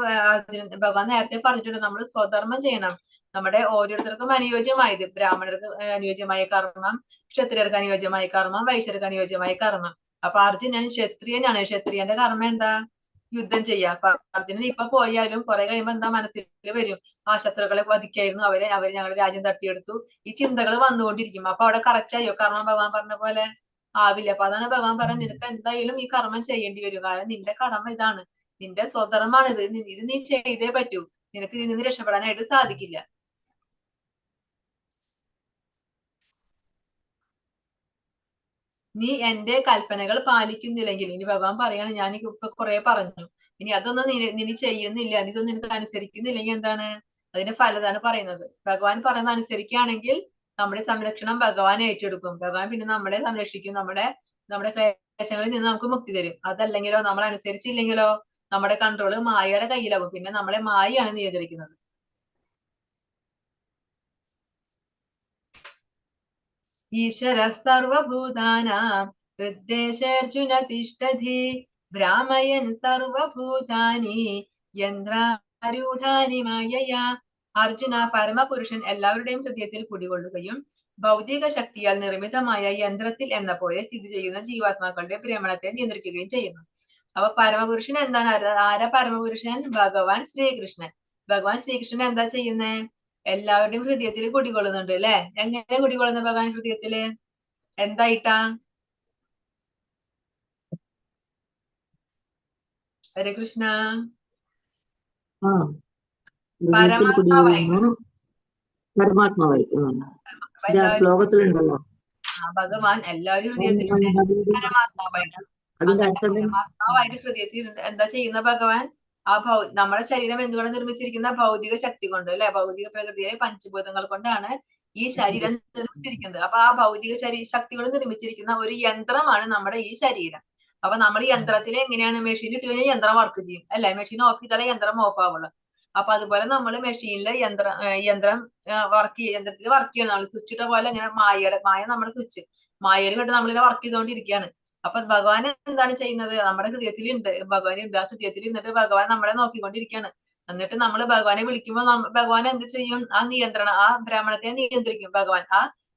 ഭഗവാൻ നേരത്തെ പറഞ്ഞിട്ടുണ്ട്, നമ്മൾ സ്വധർമ്മം ചെയ്യണം. നമ്മുടെ ഓരോരുത്തർക്കും അനുയോജ്യമായത്, ബ്രാഹ്മണർക്ക് അനുയോജ്യമായ കർമ്മം, ക്ഷത്രിയർക്ക് അനുയോജ്യമായ കർമ്മം, വൈശ്യർക്ക് അനുയോജ്യമായ കർമ്മം. അപ്പൊ അർജുനൻ ക്ഷത്രിയനാണ്. ക്ഷത്രിയന്റെ കർമ്മം എന്താ? യുദ്ധം ചെയ്യാം. അപ്പൊ അർജുനൻ ഇപ്പൊ പോയാലും കുറെ കഴിയുമ്പോ എന്താ മനസ്സിൽ വരും? ആ ശത്രുക്കളെ വധിക്കായിരുന്നു, അവര് ഞങ്ങളുടെ രാജ്യം തട്ടിയെടുത്തു, ഈ ചിന്തകൾ വന്നുകൊണ്ടിരിക്കും. അപ്പൊ അവിടെ കറക്റ്റ് ആയോ കർമ്മം ഭഗവാൻ പറഞ്ഞ പോലെ? ആവില്ല. അപ്പൊ അതാണ് ഭഗവാൻ പറഞ്ഞത്, നിനക്ക് എന്തായാലും ഈ കർമ്മം ചെയ്യേണ്ടി വരും. കാരണം നിന്റെ കടമ ഇതാണ്, നിന്റെ സ്വധർമ്മാണ് ഇത് നീ ചെയ്തേ പറ്റൂ. നിനക്ക് ഇതിൽ നിന്ന് രക്ഷപ്പെടാനായിട്ട് സാധിക്കില്ല. നീ എന്റെ കൽപ്പനകൾ പാലിക്കുന്നില്ലെങ്കിൽ, ഇനി ഭഗവാൻ പറയാണ്, ഞാൻ ഇപ്പൊ കുറെ പറഞ്ഞു, ഇനി അതൊന്നും നീ ചെയ്യുന്നില്ല, നീ ഇതൊന്നും നിനക്ക് അനുസരിക്കുന്നില്ലെങ്കിൽ എന്താണ് അതിന്റെ ഫലതാണ് പറയുന്നത്. ഭഗവാൻ പറയുന്നത് അനുസരിക്കുകയാണെങ്കിൽ നമ്മുടെ സംരക്ഷണം ഭഗവാൻ ഏറ്റെടുക്കും. ഭഗവാൻ പിന്നെ നമ്മളെ സംരക്ഷിക്കും, നമ്മുടെ ക്ലേശങ്ങളിൽ നിന്ന് നമുക്ക് മുക്തി തരും. അതല്ലെങ്കിലോ, നമ്മൾ അനുസരിച്ചില്ലെങ്കിലോ നമ്മുടെ കൺട്രോള് മായയുടെ കയ്യിലാകും. പിന്നെ നമ്മളെ മായയാണ് നിയന്ത്രിക്കുന്നത്. ഈശ്വര സർവഭൂതാനാം ഹൃദ്ദേശേർജുന തിഷ്ഠതി ഭ്രാമയൻ സർവഭൂതാനി യന്ത്രാരൂഢാനി മായയാ. അർജുന, പരമപുരുഷൻ എല്ലാവരുടെയും ഹൃദയത്തിൽ കുടികൊള്ളുകയും ഭൗതിക ശക്തിയാൽ നിർമ്മിതമായ യന്ത്രത്തിൽ എന്ന പോലെ സ്ഥിതി ചെയ്യുന്ന ജീവാത്മാക്കളുടെ ഭ്രമണത്തെ നിയന്ത്രിക്കുകയും ചെയ്യുന്നു. അപ്പൊ പരമപുരുഷൻ എന്താണ്? ആരാ പരമപുരുഷൻ? ഭഗവാൻ ശ്രീകൃഷ്ണൻ. ഭഗവാൻ ശ്രീകൃഷ്ണൻ എന്താ ചെയ്യുന്നേ? എല്ലാവരുടെയും ഹൃദയത്തിൽ കുടികൊള്ളുന്നുണ്ട് അല്ലെ? എങ്ങനെ കുടികൊള്ളുന്നു ഭഗവാൻ ഹൃദയത്തില്? എന്തായിട്ടാ? ഹരേ കൃഷ്ണ. പരമാത്മാവായി. പരമാത്മാവായിട്ട് ശ്ലോകത്തിലുണ്ടല്ലോ ഭഗവാൻ എല്ലാവരും ഹൃദയത്തിലുണ്ട് പരമാത്മാവായിട്ട്. പരമാത്മാവായിട്ട് ഹൃദയത്തിൽ എന്താ ചെയ്യുന്ന ഭഗവാൻ? നമ്മുടെ ശരീരം എന്തുകൊണ്ട് നിർമ്മിച്ചിരിക്കുന്ന? ഭൗതിക ശക്തി കൊണ്ട് അല്ലെ? ഭൗതിക പ്രകൃതിയെ പഞ്ചഭൂതങ്ങൾ കൊണ്ടാണ് ഈ ശരീരം നിർമ്മിച്ചിരിക്കുന്നത്. അപ്പൊ ആ ഭൗതിക ശക്തി കൊണ്ട് നിർമ്മിച്ചിരിക്കുന്ന ഒരു യന്ത്രമാണ് നമ്മുടെ ഈ ശരീരം. അപ്പൊ നമ്മൾ ഈ യന്ത്രത്തിൽ എങ്ങനെയാണ്? മെഷീൻ ഇട്ട് കഴിഞ്ഞാൽ യന്ത്രം വർക്ക് ചെയ്യും അല്ലെ? മെഷീൻ ഓഫ് ചെയ്താലേ യന്ത്രം ഓഫ് ആവുള്ളൂ. അപ്പൊ അതുപോലെ നമ്മൾ മെഷീനിലെ യന്ത്രം യന്ത്രത്തിൽ വർക്ക് ചെയ്യണം. നമ്മൾ സ്വിച്ച് ഇട്ട പോലെ ഇങ്ങനെ മായ നമ്മുടെ സ്വിച്ച് മായയിൽ കണ്ട് നമ്മളിങ്ങനെ വർക്ക് ചെയ്തുകൊണ്ടിരിക്കുകയാണ്. അപ്പൊ ഭഗവാൻ എന്താണ് ചെയ്യുന്നത്? നമ്മുടെ ഹൃദയത്തിലുണ്ട് ഭഗവാൻ ഉണ്ട്. ആ ഹൃദയത്തിൽ ഇരുന്നിട്ട് ഭഗവാൻ നമ്മളെ നോക്കിക്കൊണ്ടിരിക്കുകയാണ്. എന്നിട്ട് നമ്മൾ ഭഗവാനെ വിളിക്കുമ്പോൾ ഭഗവാൻ എന്ത് ചെയ്യും? ആ ഭ്രമണത്തെ നിയന്ത്രിക്കും ഭഗവാൻ.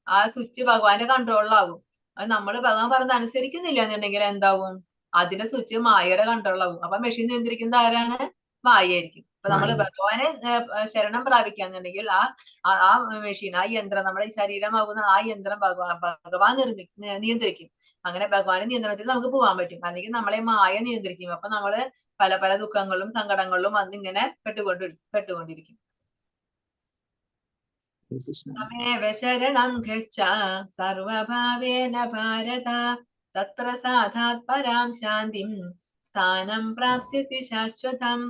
ആ സ്വിച്ച് ഭഗവാന്റെ കൺട്രോളിലാവും. അത് നമ്മൾ ഭഗവാൻ പറഞ്ഞത് അനുസരിക്കുന്നില്ല എന്നുണ്ടെങ്കിൽ എന്താവും? അതിന്റെ സ്വിച്ച് മായയുടെ കൺട്രോളിലാവും. അപ്പൊ മെഷീൻ നിയന്ത്രിക്കുന്നത് ആരാണ്? മായയായിരിക്കും. അപ്പൊ നമ്മൾ ഭഗവാനെ ശരണം പ്രാപിക്കാന്നുണ്ടെങ്കിൽ ആ മെഷീൻ, ആ യന്ത്രം, നമ്മുടെ ഈ ശരീരമാകുന്ന ആ യന്ത്രം ഭഗവാൻ നിയന്ത്രിക്കും. അങ്ങനെ ഭഗവാന്റെ നിയന്ത്രണത്തിൽ നമുക്ക് പോകാൻ പറ്റും. അല്ലെങ്കിൽ നമ്മളെ മായ നിയന്ത്രിക്കും. അപ്പൊ നമ്മള് പല പല ദുഃഖങ്ങളിലും സങ്കടങ്ങളിലും വന്നിങ്ങനെ പെട്ടുകൊണ്ടിരിക്കും. തമേവ ശരണം ഗച്ഛ സർവഭാവേന ഭാരത തത്പ്രസാദാത് പരാം ശാന്തിം സ്ഥാനം പ്രാപ്സ്യസി ശാശ്വതം.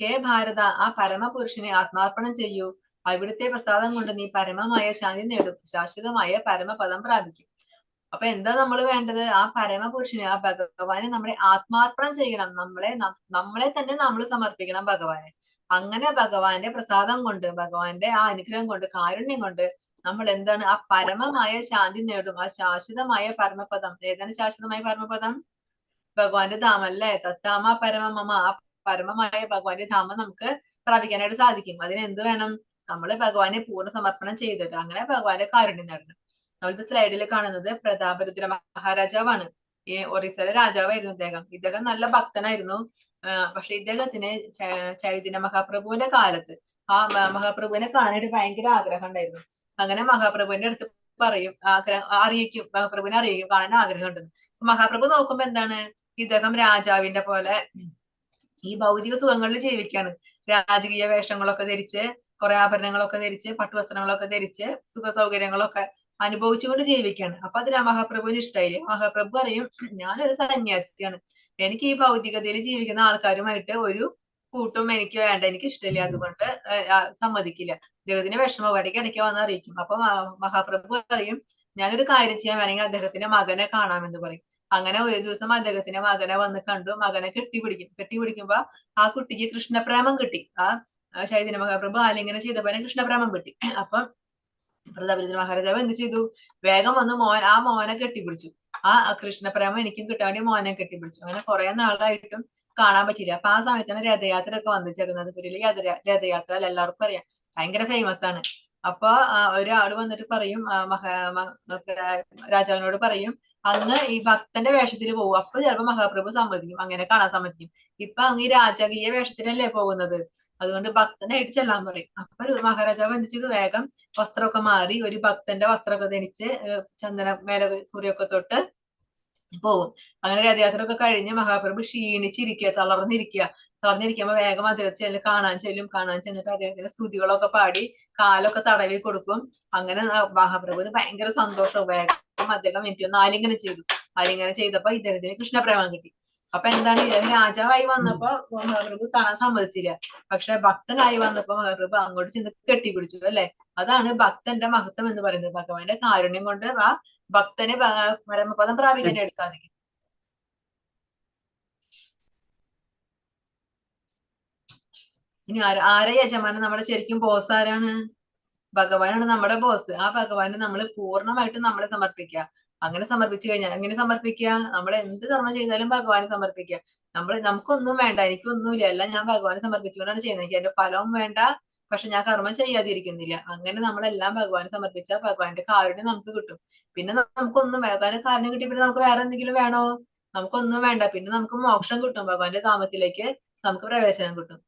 ഹേ ഭാരത, ആ പരമപുരുഷനെ ആത്മാർപ്പണം ചെയ്യൂ. അവിടുത്തെ പ്രസാദം കൊണ്ട് നീ പരമമായ ശാന്തി നേടും, ശാശ്വതമായ പരമപദം പ്രാപിക്കും. അപ്പൊ എന്താ നമ്മൾ വേണ്ടത്? ആ പരമപുരുഷനെ, ആ ഭഗവാനെ നമ്മളെ ആത്മാർപ്പണം ചെയ്യണം. നമ്മളെ തന്നെ നമ്മൾ സമർപ്പിക്കണം ഭഗവാനെ. അങ്ങനെ ഭഗവാന്റെ പ്രസാദം കൊണ്ട്, ഭഗവാന്റെ ആ അനുഗ്രഹം കൊണ്ട്, കാരുണ്യം കൊണ്ട് നമ്മൾ എന്താണ്? ആ പരമമായ ശാന്തി നേടും, ആ ശാശ്വതമായ പരമപദം. ഏതാണ് ശാശ്വതമായ പരമപദം? ഭഗവാന്റെ ധാമം അല്ലേ? തത്താമ പരമമമ. ആ പരമമായ ഭഗവാന്റെ ധാമം നമുക്ക് പ്രാപിക്കാനായിട്ട് സാധിക്കും. അതിന് എന്ത് വേണം? നമ്മൾ ഭഗവാനെ പൂർണ്ണ സമർപ്പണം ചെയ്തിട്ട് അങ്ങനെ ഭഗവാന്റെ കാരുണ്യം നേടണം. നമ്മളിപ്പോ സ്ലൈഡിൽ കാണുന്നത് പ്രതാപരുദ്ര മഹാരാജാവാണ്. ഈ ഒറീസയിലെ രാജാവായിരുന്നു ഇദ്ദേഹം നല്ല ഭക്തനായിരുന്നു. പക്ഷെ ഇദ്ദേഹത്തിന് ചൈതന്യ മഹാപ്രഭുവിന്റെ കാലത്ത് ആ മഹാപ്രഭുവിനെ കാണാനായിട്ട് ഭയങ്കര ആഗ്രഹം ഉണ്ടായിരുന്നു. അങ്ങനെ മഹാപ്രഭുവിന്റെ അടുത്ത് അറിയിക്കും, മഹാപ്രഭുവിനെ അറിയിക്കും കാണാൻ ആഗ്രഹം ഉണ്ടെന്ന്. മഹാപ്രഭു നോക്കുമ്പോ എന്താണ്? ഇദ്ദേഹം രാജാവിന്റെ പോലെ ഈ ഭൗതിക സുഖങ്ങളിൽ ജീവിക്കാണ്. രാജകീയ വേഷങ്ങളൊക്കെ ധരിച്ച്, കുറെ ആഭരണങ്ങളൊക്കെ ധരിച്ച്, പട്ടുവസ്ത്രങ്ങളൊക്കെ ധരിച്ച്, സുഖ സൗകര്യങ്ങളൊക്കെ അനുഭവിച്ചുകൊണ്ട് ജീവിക്കാണ്. അപ്പൊ അത് മഹാപ്രഭുവിന് ഇഷ്ടമായില്ലേ? മഹാപ്രഭു പറയും, ഞാനൊരു സന്യാസിയാണ്, എനിക്ക് ഈ ഭൗതികതയിൽ ജീവിക്കുന്ന ആൾക്കാരുമായിട്ട് ഒരു കൂട്ടും എനിക്ക് വേണ്ട, എനിക്ക് ഇഷ്ടമില്ല, അതുകൊണ്ട് സമ്മതിക്കില്ല. അദ്ദേഹത്തിന് വിഷമം ഇടയ്ക്ക് വന്ന് അറിയിക്കും. അപ്പൊ മഹാപ്രഭു പറയും, ഞാനൊരു കാര്യം ചെയ്യാൻ വേണമെങ്കിൽ അദ്ദേഹത്തിന്റെ മകനെ കാണാമെന്ന് പറയും. അങ്ങനെ ഒരു ദിവസം അദ്ദേഹത്തിന്റെ മകനെ വന്ന് കണ്ടു. മകനെ കെട്ടിപ്പിടിക്കുമ്പോ ആ കുട്ടിക്ക് കൃഷ്ണപ്രേമം കിട്ടി. ആ ചൈതന്യ മഹാപ്രഭു ആലിംഗനം ചെയ്തപ്പോ കൃഷ്ണപ്രേമം കിട്ടി. അപ്പം പ്രതാപരുദ്ര മഹാരാജാവ് എന്ത് ചെയ്തു? വേഗം വന്ന് ആ മോനെ കെട്ടിപ്പിടിച്ചു. ആ കൃഷ്ണപ്രേമം എനിക്കും കിട്ടാൻ വേണ്ടി മോനെ കെട്ടിപ്പിടിച്ചു. അങ്ങനെ കുറെ നാളായിട്ടും കാണാൻ പറ്റില്ല. അപ്പൊ ആ സമയത്താണ് രഥയാത്ര ഒക്കെ വന്നു. ജഗന്നാഥപുരിയിലെ രഥയാത്ര എല്ലാവർക്കും അറിയാം, ഭയങ്കര ഫേമസ് ആണ്. അപ്പൊ ഒരാള് വന്നിട്ട് പറയും, രാജാവിനോട് പറയും, അന്ന് ഈ ഭക്തന്റെ വേഷത്തിൽ പോകും. അപ്പൊ ചിലപ്പോ മഹാപ്രഭു സമ്മതിക്കും, അങ്ങനെ കാണാൻ സമ്മതിക്കും. ഇപ്പൊ അങ്ങ് ഈ രാജകീയ വേഷത്തിലല്ലേ പോകുന്നത്, അതുകൊണ്ട് ഭക്തനായിട്ട് ചെല്ലാൻ പറയും. അപ്പൊ മഹാരാജാവ് എന്ത് ചെയ്തു? വേഗം വസ്ത്രമൊക്കെ മാറി ഒരു ഭക്തന്റെ വസ്ത്രമൊക്കെ ധരിച്ച് ചന്ദന മേല കുറിയൊക്കെ തൊട്ട് പോവും. അങ്ങനെ രഥയാത്ര ഒക്കെ കഴിഞ്ഞ് മഹാപ്രഭു ക്ഷീണിച്ചിരിക്കുക, തളർന്നിരിക്കുമ്പോ വേഗം അദ്ദേഹത്തെ കാണാൻ ചെന്നിട്ട് അദ്ദേഹത്തിന്റെ സ്തുതികളൊക്കെ പാടി കാലൊക്കെ തടവി കൊടുക്കും. അങ്ങനെ മഹാപ്രഭുവിന് ഭയങ്കര സന്തോഷവും. വേഗം അദ്ദേഹം എനിക്ക് ആലിംഗനം ചെയ്തു. ആലിംഗനം ചെയ്തപ്പോ ഇദ്ദേഹത്തിന് കൃഷ്ണപ്രേമം കിട്ടി. അപ്പൊ എന്താണ് രാജാവായി വന്നപ്പോ മഹാപ്രഭു കാണാൻ സമ്മതിച്ചില്ല. പക്ഷെ ഭക്തനായി വന്നപ്പോ മഹാപ്രഭു അങ്ങോട്ട് ചെന്ന് കെട്ടിപ്പിടിച്ചു അല്ലെ. അതാണ് ഭക്തന്റെ മഹത്വം എന്ന് പറയുന്നത്. ഭഗവാന്റെ കാരുണ്യം കൊണ്ട് ആ ഭക്തനെ പരമപദം പ്രാപിക്കാനായിട്ട് സാധിക്കും. ഇനി ആരെ യജമാനൻ? നമ്മുടെ ശരിക്കും ബോസ് ആരാണ്? ഭഗവാനാണ് നമ്മുടെ ബോസ്. ആ ഭഗവാന് നമ്മൾ പൂർണ്ണമായിട്ടും നമ്മളെ സമർപ്പിക്കുക. അങ്ങനെ സമർപ്പിച്ചു കഴിഞ്ഞാൽ എങ്ങനെ സമർപ്പിക്കുക? നമ്മൾ എന്ത് കർമ്മം ചെയ്താലും ഭഗവാന് സമർപ്പിക്കുക. നമുക്കൊന്നും വേണ്ട, എനിക്കൊന്നുമില്ല, എല്ലാം ഞാൻ ഭഗവാന് സമർപ്പിച്ചുകൊണ്ടാണ് ചെയ്യുന്നത്. എനിക്ക് എന്റെ ഫലവും വേണ്ട, പക്ഷെ ഞാൻ കർമ്മം ചെയ്യാതിരിക്കുന്നില്ല. അങ്ങനെ നമ്മളെല്ലാം ഭഗവാന് സമർപ്പിച്ചാൽ ഭഗവാന്റെ കാരുണ്യം നമുക്ക് കിട്ടും. പിന്നെ നമുക്കൊന്നും ഭഗവാന്റെ കാരുണ്യം കിട്ടി പിന്നെ നമുക്ക് വേറെ എന്തെങ്കിലും വേണോ? നമുക്കൊന്നും വേണ്ട. പിന്നെ നമുക്ക് മോക്ഷം കിട്ടും, ഭഗവാന്റെ ധാമത്തിലേക്ക് നമുക്ക് പ്രവേശനം കിട്ടും.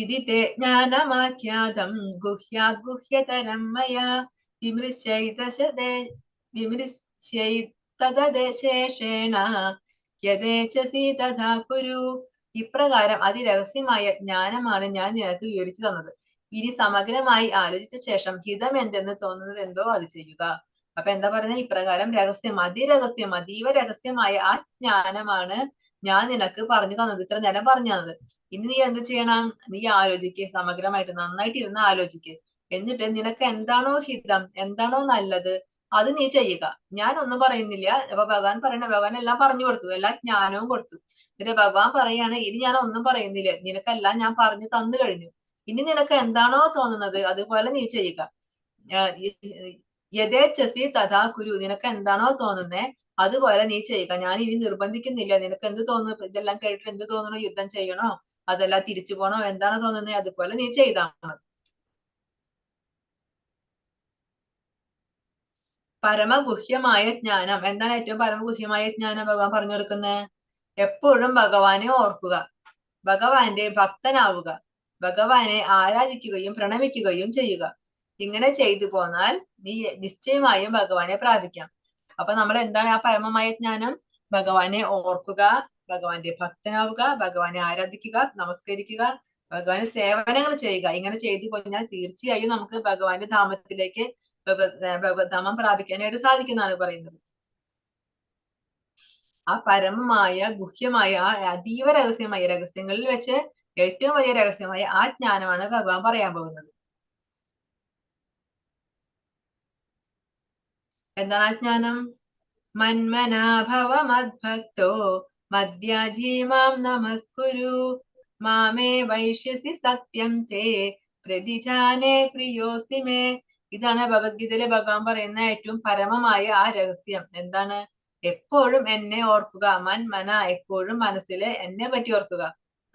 ഇതി തേ ജ്ഞാനമാഖ്യാതം ഗുഹ്യാത് ഗുഹ്യതരം മയാ വിമൃശ്യൈതദേശേഷേണ യഥേച്ഛസി തഥാ കുരു. ഇപ്രകാരം അതിരഹസ്യമായ ജ്ഞാനമാണ് ഞാൻ നിനക്ക് വിവരിച്ചു തന്നത്. ഇനി സമഗ്രമായി ആലോചിച്ച ശേഷം ഹിതം എന്തെന്ന് തോന്നുന്നത് എന്തോ അത് ചെയ്യുക. അപ്പൊ എന്താ പറയുന്നത്? ഇപ്രകാരം രഹസ്യം, അതിരഹസ്യം, അതീവ രഹസ്യമായ ആ ജ്ഞാനമാണ് ഞാൻ നിനക്ക് പറഞ്ഞു തന്നത്, ഇത്ര നേരം പറഞ്ഞു തന്നത്. ഇനി നീ എന്ത് ചെയ്യണം? നീ ആലോചിക്ക്, സമഗ്രമായിട്ട് നന്നായിട്ട് ഇരുന്ന് ആലോചിക്ക്. എന്നിട്ട് നിനക്ക് എന്താണോ ഹിതം, എന്താണോ നല്ലത്, അത് നീ ചെയ്യുക. ഞാൻ ഒന്നും പറയുന്നില്ല. അപ്പൊ ഭഗവാൻ എല്ലാം പറഞ്ഞു കൊടുത്തു, എല്ലാ ജ്ഞാനവും കൊടുത്തു. എന്നിട്ട് ഭഗവാൻ പറയാണ്, ഇനി ഞാൻ ഒന്നും പറയുന്നില്ല, നിനക്കെല്ലാം ഞാൻ പറഞ്ഞു തന്നു കഴിഞ്ഞു. ഇനി നിനക്ക് എന്താണോ തോന്നുന്നത് അതുപോലെ നീ ചെയ്യുക. യഥേച്ഛസി തഥാ കുരു. നിനക്ക് എന്താണോ തോന്നുന്നേ അതുപോലെ നീ ചെയ്യുക. ഞാൻ ഇനി നിർബന്ധിക്കുന്നില്ല. നിനക്ക് എന്ത് തോന്നുന്നു? ഇതെല്ലാം കേട്ടിട്ട് എന്ത് തോന്നുന്നു? യുദ്ധം ചെയ്യണോ, അതല്ല തിരിച്ചു പോണോ, എന്താണ് തോന്നുന്നത് അതുപോലെ നീ ചെയ്താൽ മതി. പരമഗുഹ്യമായ ജ്ഞാനം എന്താണ്? ഏറ്റവും പരമഗുഹ്യമായ ജ്ഞാനം ഭഗവാൻ പറഞ്ഞു കൊടുക്കുന്നത്, എപ്പോഴും ഭഗവാനെ ഓർക്കുക, ഭഗവാന്റെ ഭക്തനാവുക, ഭഗവാനെ ആരാധിക്കുകയും പ്രണമിക്കുകയും ചെയ്യുക. ഇങ്ങനെ ചെയ്തു പോന്നാൽ നീ നിശ്ചയമായും ഭഗവാനെ പ്രാപിക്കാം. അപ്പൊ നമ്മൾ എന്താണ് ആ പരമമായ ജ്ഞാനം? ഭഗവാനെ ഓർക്കുക, ഭഗവാന്റെ ഭക്തനാവുക, ഭഗവാനെ ആരാധിക്കുക, നമസ്കരിക്കുക, ഭഗവാന് സേവനങ്ങൾ ചെയ്യുക. ഇങ്ങനെ ചെയ്തു കഴിഞ്ഞാൽ തീർച്ചയായും നമുക്ക് ഭഗവാന്റെ ധാമത്തിലേക്ക് ഭഗവത്ധാമം പ്രാപിക്കാനായിട്ട് സാധിക്കുന്നതാണ് പറയുന്നത്. ആ പരമമായ ഗുഹ്യമായ ആ അതീവ രഹസ്യമായ, രഹസ്യങ്ങളിൽ വെച്ച് ഏറ്റവും വലിയ രഹസ്യമായ ആ ജ്ഞാനമാണ് ഭഗവാൻ പറയാൻ പോകുന്നത്. എന്താണ് ആ ജ്ഞാനം? മന്മനാഭവ മദ്ഭക്തോ മദ്യാജീ മാം നമസ്കുരു മാമേ വൈഷ്യസി സത്യം തേ പ്രതിജാനേ പ്രിയോസി മേ. ഇതാണ് ഭഗവത്ഗീതയിലെ ഭഗവാൻ പറയുന്ന ഏറ്റവും പരമമായ ആ രഹസ്യം. എന്താണ്? എപ്പോഴും എന്നെ ഓർക്കുക. മന്മന, എപ്പോഴും മനസ്സില് എന്നെ പറ്റി ഓർക്കുക.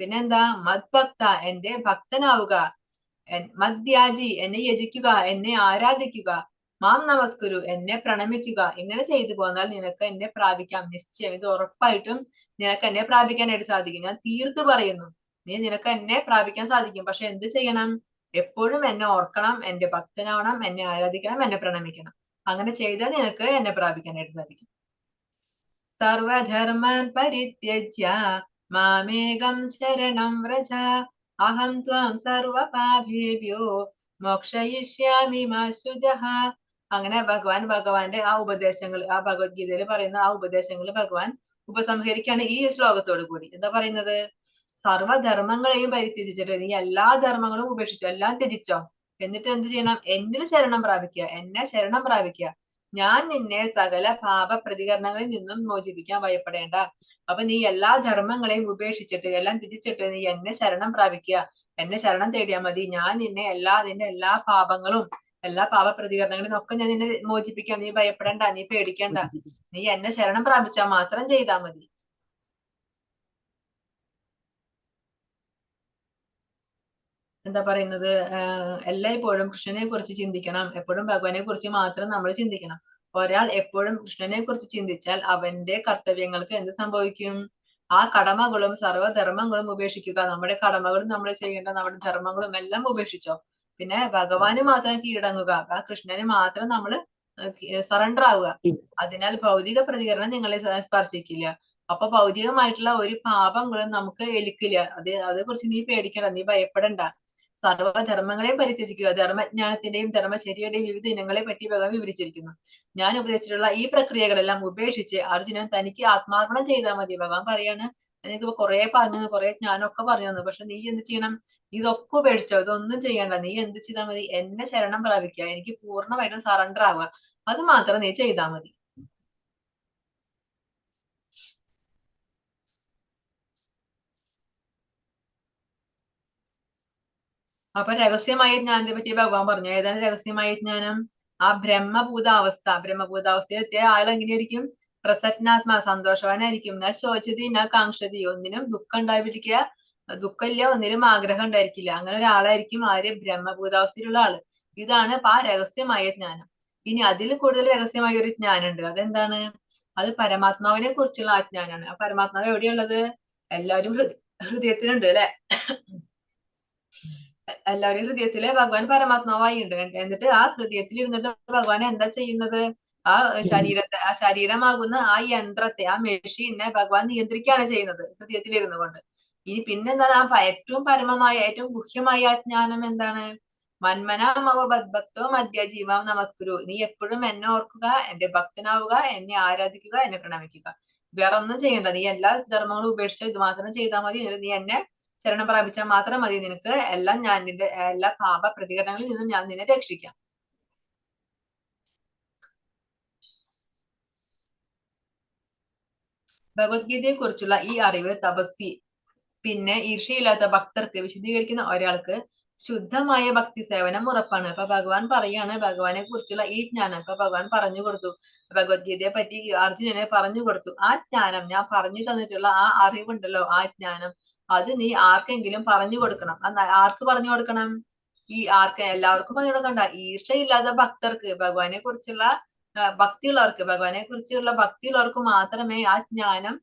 പിന്നെന്താ? മദ്ഭക്ത, എന്റെ ഭക്തനാവുക. മദ്യാജി, എന്നെ യജിക്കുക, എന്നെ ആരാധിക്കുക. മാം നമസ്കുരു, എന്നെ പ്രണമിക്കുക. ഇങ്ങനെ ചെയ്തു പോന്നാൽ നിനക്ക് എന്നെ പ്രാപിക്കാം, നിശ്ചയം. ഇത് ഉറപ്പായിട്ടും നിനക്ക് എന്നെ പ്രാപിക്കാനായിട്ട് സാധിക്കും. ഞാൻ തീർത്തു പറയുന്നു, നിനക്ക് എന്നെ പ്രാപിക്കാൻ സാധിക്കും. പക്ഷെ എന്ത് ചെയ്യണം? എപ്പോഴും എന്നെ ഓർക്കണം, എന്റെ ഭക്തനാവണം, എന്നെ ആരാധിക്കണം, എന്നെ പ്രണമിക്കണം. അങ്ങനെ ചെയ്താൽ നിനക്ക് എന്നെ പ്രാപിക്കാനായിട്ട് സാധിക്കും. സർവധർമാൻ പരിത്യജ്യ മാമേകം ശരണം വ്രജ അഹം ത്വാം സർവപാപേഭ്യോ മോക്ഷയിഷ്യാമി മാ ശുചഃ. അങ്ങനെ ഭഗവാന്റെ ആ ഉപദേശങ്ങൾ, ആ ഭഗവത്ഗീതയിൽ പറയുന്ന ആ ഉപദേശങ്ങൾ ഭഗവാൻ ഉപസംഹരിക്കുകയാണ് ഈ ശ്ലോകത്തോടു കൂടി. എന്താ പറയുന്നത്? സർവധർമ്മങ്ങളെയും പരിത്യജിച്ചിട്ട് നീ എല്ലാ ധർമ്മങ്ങളും ഉപേക്ഷിച്ചോ, എല്ലാം ത്യജിച്ചോ. എന്നിട്ട് എന്ത് ചെയ്യണം? എന്നിൽ ശരണം പ്രാപിക്കുക, എന്നെ ശരണം പ്രാപിക്കുക. ഞാൻ നിന്നെ സകല പാപ പ്രതികരണങ്ങളിൽ നിന്നും മോചിപ്പിക്കാൻ ഭയപ്പെടേണ്ട. അപ്പൊ നീ എല്ലാ ധർമ്മങ്ങളെയും ഉപേക്ഷിച്ചിട്ട്, എല്ലാം ത്യജിച്ചിട്ട് നീ എന്നെ ശരണം പ്രാപിക്കുക, എന്നെ ശരണം തേടിയാൽ മതി. ഞാൻ നിന്നെ നിന്റെ എല്ലാ പാപങ്ങളും, എല്ലാ പാപ പ്രതികരണങ്ങളിൽ നിന്നൊക്കെ ഞാൻ നിന്നെ മോചിപ്പിക്കാം. നീ ഭയപ്പെടേണ്ട, നീ പേടിക്കേണ്ട. നീ എന്നെ ശരണം പ്രാപിച്ചാൽ മാത്രം ചെയ്താൽ മതി. എന്താ പറയുന്നത്? എല്ലായ്പ്പോഴും കൃഷ്ണനെ കുറിച്ച് ചിന്തിക്കണം. എപ്പോഴും ഭഗവാനെ കുറിച്ച് മാത്രം നമ്മൾ ചിന്തിക്കണം. ഒരാൾ എപ്പോഴും കൃഷ്ണനെ കുറിച്ച് ചിന്തിച്ചാൽ അവന്റെ കർത്തവ്യങ്ങൾക്ക് എന്ത് സംഭവിക്കും? ആ കടമകളും സർവ്വധർമ്മങ്ങളും ഉപേക്ഷിക്കുക. നമ്മുടെ കടമകളും നമ്മൾ ചെയ്യേണ്ട നമ്മുടെ ധർമ്മങ്ങളും എല്ലാം ഉപേക്ഷിച്ചോ. പിന്നെ ഭഗവാന് മാത്രം കീഴടങ്ങുക. ആ കൃഷ്ണന് മാത്രം നമ്മൾ സറണ്ടർ ആവുക. അതിനാൽ ഭൗതിക പ്രതികരണം നിങ്ങളെ സ്പർശിക്കില്ല. അപ്പൊ ഭൗതികമായിട്ടുള്ള ഒരു പാപങ്ങളും നമുക്ക് ഏൽക്കില്ല. അതേ കുറിച്ച് നീ പേടിക്കണ്ട, നീ ഭയപ്പെടണ്ട. സർവ്വധർമ്മങ്ങളെയും പരിത്യജിക്കുക. ധർമ്മജ്ഞാനത്തിന്റെയും ധർമ്മചര്യയുടെയും വിവിധ ഇനങ്ങളെ പറ്റി ഭഗവാൻ വിവരിച്ചിരിക്കുന്നു. ഞാൻ ഉപദേശിച്ചിട്ടുള്ള ഈ പ്രക്രിയകളെല്ലാം ഉപേക്ഷിച്ച് അർജുനൻ തനിക്ക് ആത്മാർപ്പണം ചെയ്താൽ മതി. ഭഗവാൻ പറയാണ്, എനിക്ക് കുറെ പറഞ്ഞു, കുറെ ജ്ഞാനമൊക്കെ പറഞ്ഞു തന്നു, പക്ഷെ നീ എന്ത് ചെയ്യണം? ഇതൊക്കെ ഉപേക്ഷിച്ചോ, ഇതൊന്നും ചെയ്യണ്ട. നീ എന്ത് ചെയ്താൽ മതി? എന്നെ ശരണം പ്രാപിക്കുക, എനിക്ക് പൂർണ്ണമായിട്ടും സറണ്ടർ ആവുക, അത് മാത്രം നീ ചെയ്താൽ മതി. അപ്പൊ രഹസ്യമായ ജ്ഞാനത്തെ പറ്റി ഭഗവാൻ പറഞ്ഞു. ഏതാണ് രഹസ്യമായ ജ്ഞാനം? ആ ബ്രഹ്മഭൂതാവസ്ഥ. ബ്രഹ്മഭൂതാവസ്ഥയിൽ എത്തിയ ആൾ എങ്ങനെയായിരിക്കും? പ്രസന്നാത്മാ, സന്തോഷവാനായിരിക്കും. ന ശോചതി ന കാംക്ഷതി, ഒന്നിനും ദുഃഖം ഉണ്ടായിരിക്കുക, ദുഃഖമില്ല, ഒന്നിനും ആഗ്രഹം ഉണ്ടായിരിക്കില്ല. അങ്ങനെ ഒരാളായിരിക്കും ആര്? ബ്രഹ്മഭൂതാവസ്ഥയിലുള്ള ആള്. ഇതാണ് ആ രഹസ്യമായ ജ്ഞാനം. ഇനി അതിൽ കൂടുതൽ രഹസ്യമായ ഒരു ജ്ഞാനം ഉണ്ട്. അതെന്താണ്? അത് പരമാത്മാവിനെ കുറിച്ചുള്ള ആ ജ്ഞാനാണ്. ആ പരമാത്മാവ് എവിടെയുള്ളത്? എല്ലാവരും ഹൃദയത്തിലുണ്ട് അല്ലെ? എല്ലാവരും ഹൃദയത്തില് ഭഗവാൻ പരമാത്മാവായി ഉണ്ട്. എന്നിട്ട് ആ ഹൃദയത്തിൽ ഇരുന്നിട്ട് ഭഗവാൻ എന്താ ചെയ്യുന്നത്? ആ ശരീരമാകുന്ന ആ യന്ത്രത്തെ, ആ മെഷീനെ ഭഗവാൻ നിയന്ത്രിക്കുകയാണ് ചെയ്യുന്നത് ഹൃദയത്തിൽ ഇരുന്നു കൊണ്ട്. ഇനി പിന്നെന്താണ്? ആ ഏറ്റവും പരമമായ, ഏറ്റവും ഗുഹ്യമായ ആ ജ്ഞാനം എന്താണ്? മന്മനാമവ ഭക്തോ മധ്യ ജീവാം നമസ്കുരു. നീ എപ്പോഴും എന്നെ ഓർക്കുക, എന്റെ ഭക്തനാവുക, എന്നെ ആരാധിക്കുക, എന്നെ പ്രണമിക്കുക. വേറെ ഒന്നും ചെയ്യണ്ട. നീ എല്ലാ ധർമ്മങ്ങളും ഉപേക്ഷിച്ച് ഇത് മാത്രം ചെയ്താൽ മതി. നീ എന്നെ ശരണം പ്രാപിച്ചാൽ മാത്രം മതി. നിനക്ക് എല്ലാം ഞാൻ നിന്റെ എല്ലാ പാപ പ്രതികരണങ്ങളിൽ നിന്നും ഞാൻ നിന്നെ രക്ഷിക്കാം. ഭഗവത്ഗീതയെ കുറിച്ചുള്ള ഈ അറിവ് തപസ്വി, പിന്നെ ഈർഷ്യയില്ലാത്ത ഭക്തർക്ക്, വിശദീകരിക്കുന്ന ഒരാൾക്ക് ശുദ്ധമായ ഭക്തി സേവനം ഉറപ്പാണ്. അപ്പൊ ഭഗവാൻ പറയാണ് ഭഗവാനെ കുറിച്ചുള്ള ഈ ജ്ഞാനം. അപ്പൊ ഭഗവാൻ പറഞ്ഞു കൊടുത്തു, ഭഗവത്ഗീതയെ പറ്റി അർജുനനെ പറഞ്ഞു കൊടുത്തു. ആ ജ്ഞാനം, ഞാൻ പറഞ്ഞു തന്നിട്ടുള്ള ആ അറിവുണ്ടല്ലോ, ആ ജ്ഞാനം, അത് നീ ആർക്കെങ്കിലും പറഞ്ഞു കൊടുക്കണം. ആർക്ക് പറഞ്ഞു കൊടുക്കണം? എല്ലാവർക്കും പറഞ്ഞു കൊടുക്കണ്ട. ഈർഷ്യയില്ലാത്ത ഭക്തർക്ക്, ഭഗവാനെ കുറിച്ചുള്ള ഭക്തിയുള്ളവർക്ക്, ഭഗവാനെ കുറിച്ചുള്ള ഭക്തിയുള്ളവർക്ക് മാത്രമേ ആ ജ്ഞാനം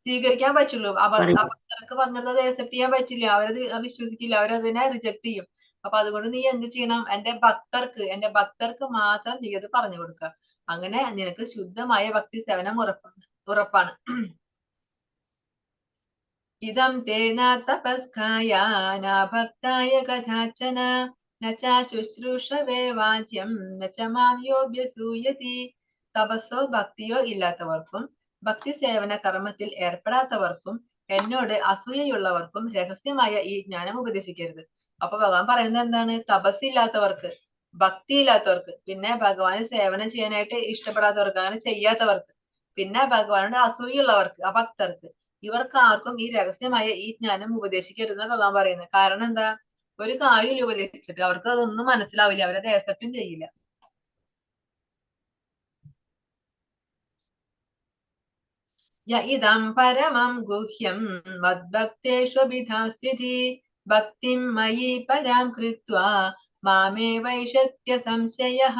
സ്വീകരിക്കാൻ പറ്റുള്ളൂ. ഭക്തർക്ക് പറഞ്ഞത് അക്സെപ്റ്റ് ചെയ്യാൻ പറ്റില്ല. അവരത് വിശ്വസിക്കില്ല, അവരതിനെ റിജക്ട് ചെയ്യും. അപ്പൊ അതുകൊണ്ട് നീ എന്ത് ചെയ്യണം? എന്റെ ഭക്തർക്ക് മാത്രം നീ അത് പറഞ്ഞു കൊടുക്കുക. അങ്ങനെ നിനക്ക് ശുദ്ധമായ ഭക്തി സേവനം ഉറപ്പാണ്. ഇതം തേന തപസ്കായ ന ഭക്തായ കഥാചന നച ശുശ്രൂഷവേ വാച്യം നച മാം യോഭ്യസൂയതി. തപസ്സോ ഭക്തിയോ ഇല്ലാത്തവർക്കും ഭക്തി സേവന കർമ്മത്തിൽ ഏർപ്പെടാത്തവർക്കും എന്നോട് അസൂയയുള്ളവർക്കും രഹസ്യമായ ഈ ജ്ഞാനം ഉപദേശിക്കരുത്. അപ്പൊ ഭഗവാൻ പറയുന്നത് എന്താണ്? തപസ്സില്ലാത്തവർക്ക്, ഭക്തി ഇല്ലാത്തവർക്ക്, പിന്നെ ഭഗവാന് സേവനം ചെയ്യാനായിട്ട് ഇഷ്ടപ്പെടാത്തവർക്ക്, അങ്ങനെ ചെയ്യാത്തവർക്ക്, പിന്നെ ഭഗവാനോട് അസൂയുള്ളവർക്ക്, അഭക്തർക്ക്, ഇവർക്ക് ആർക്കും ഈ രഹസ്യമായ ഈ ജ്ഞാനം ഉപദേശിക്കരുതെന്ന് ഭഗവാൻ പറയുന്നത്. കാരണം എന്താ? ഒരു കാര്യം ഉപദേശിച്ചിട്ട് അവർക്ക് അതൊന്നും മനസ്സിലാവില്ല, അവരത് അക്സെപ്റ്റും ചെയ്യില്ല. ഇതം പരമം ഗുഹ്യം മദ്ഭക്തേഷ്വഭിധാസ്യതി ഭക്തിം മയി പരാം കൃത്വാ മാമേ വൈഷത്യ സംശയഃ.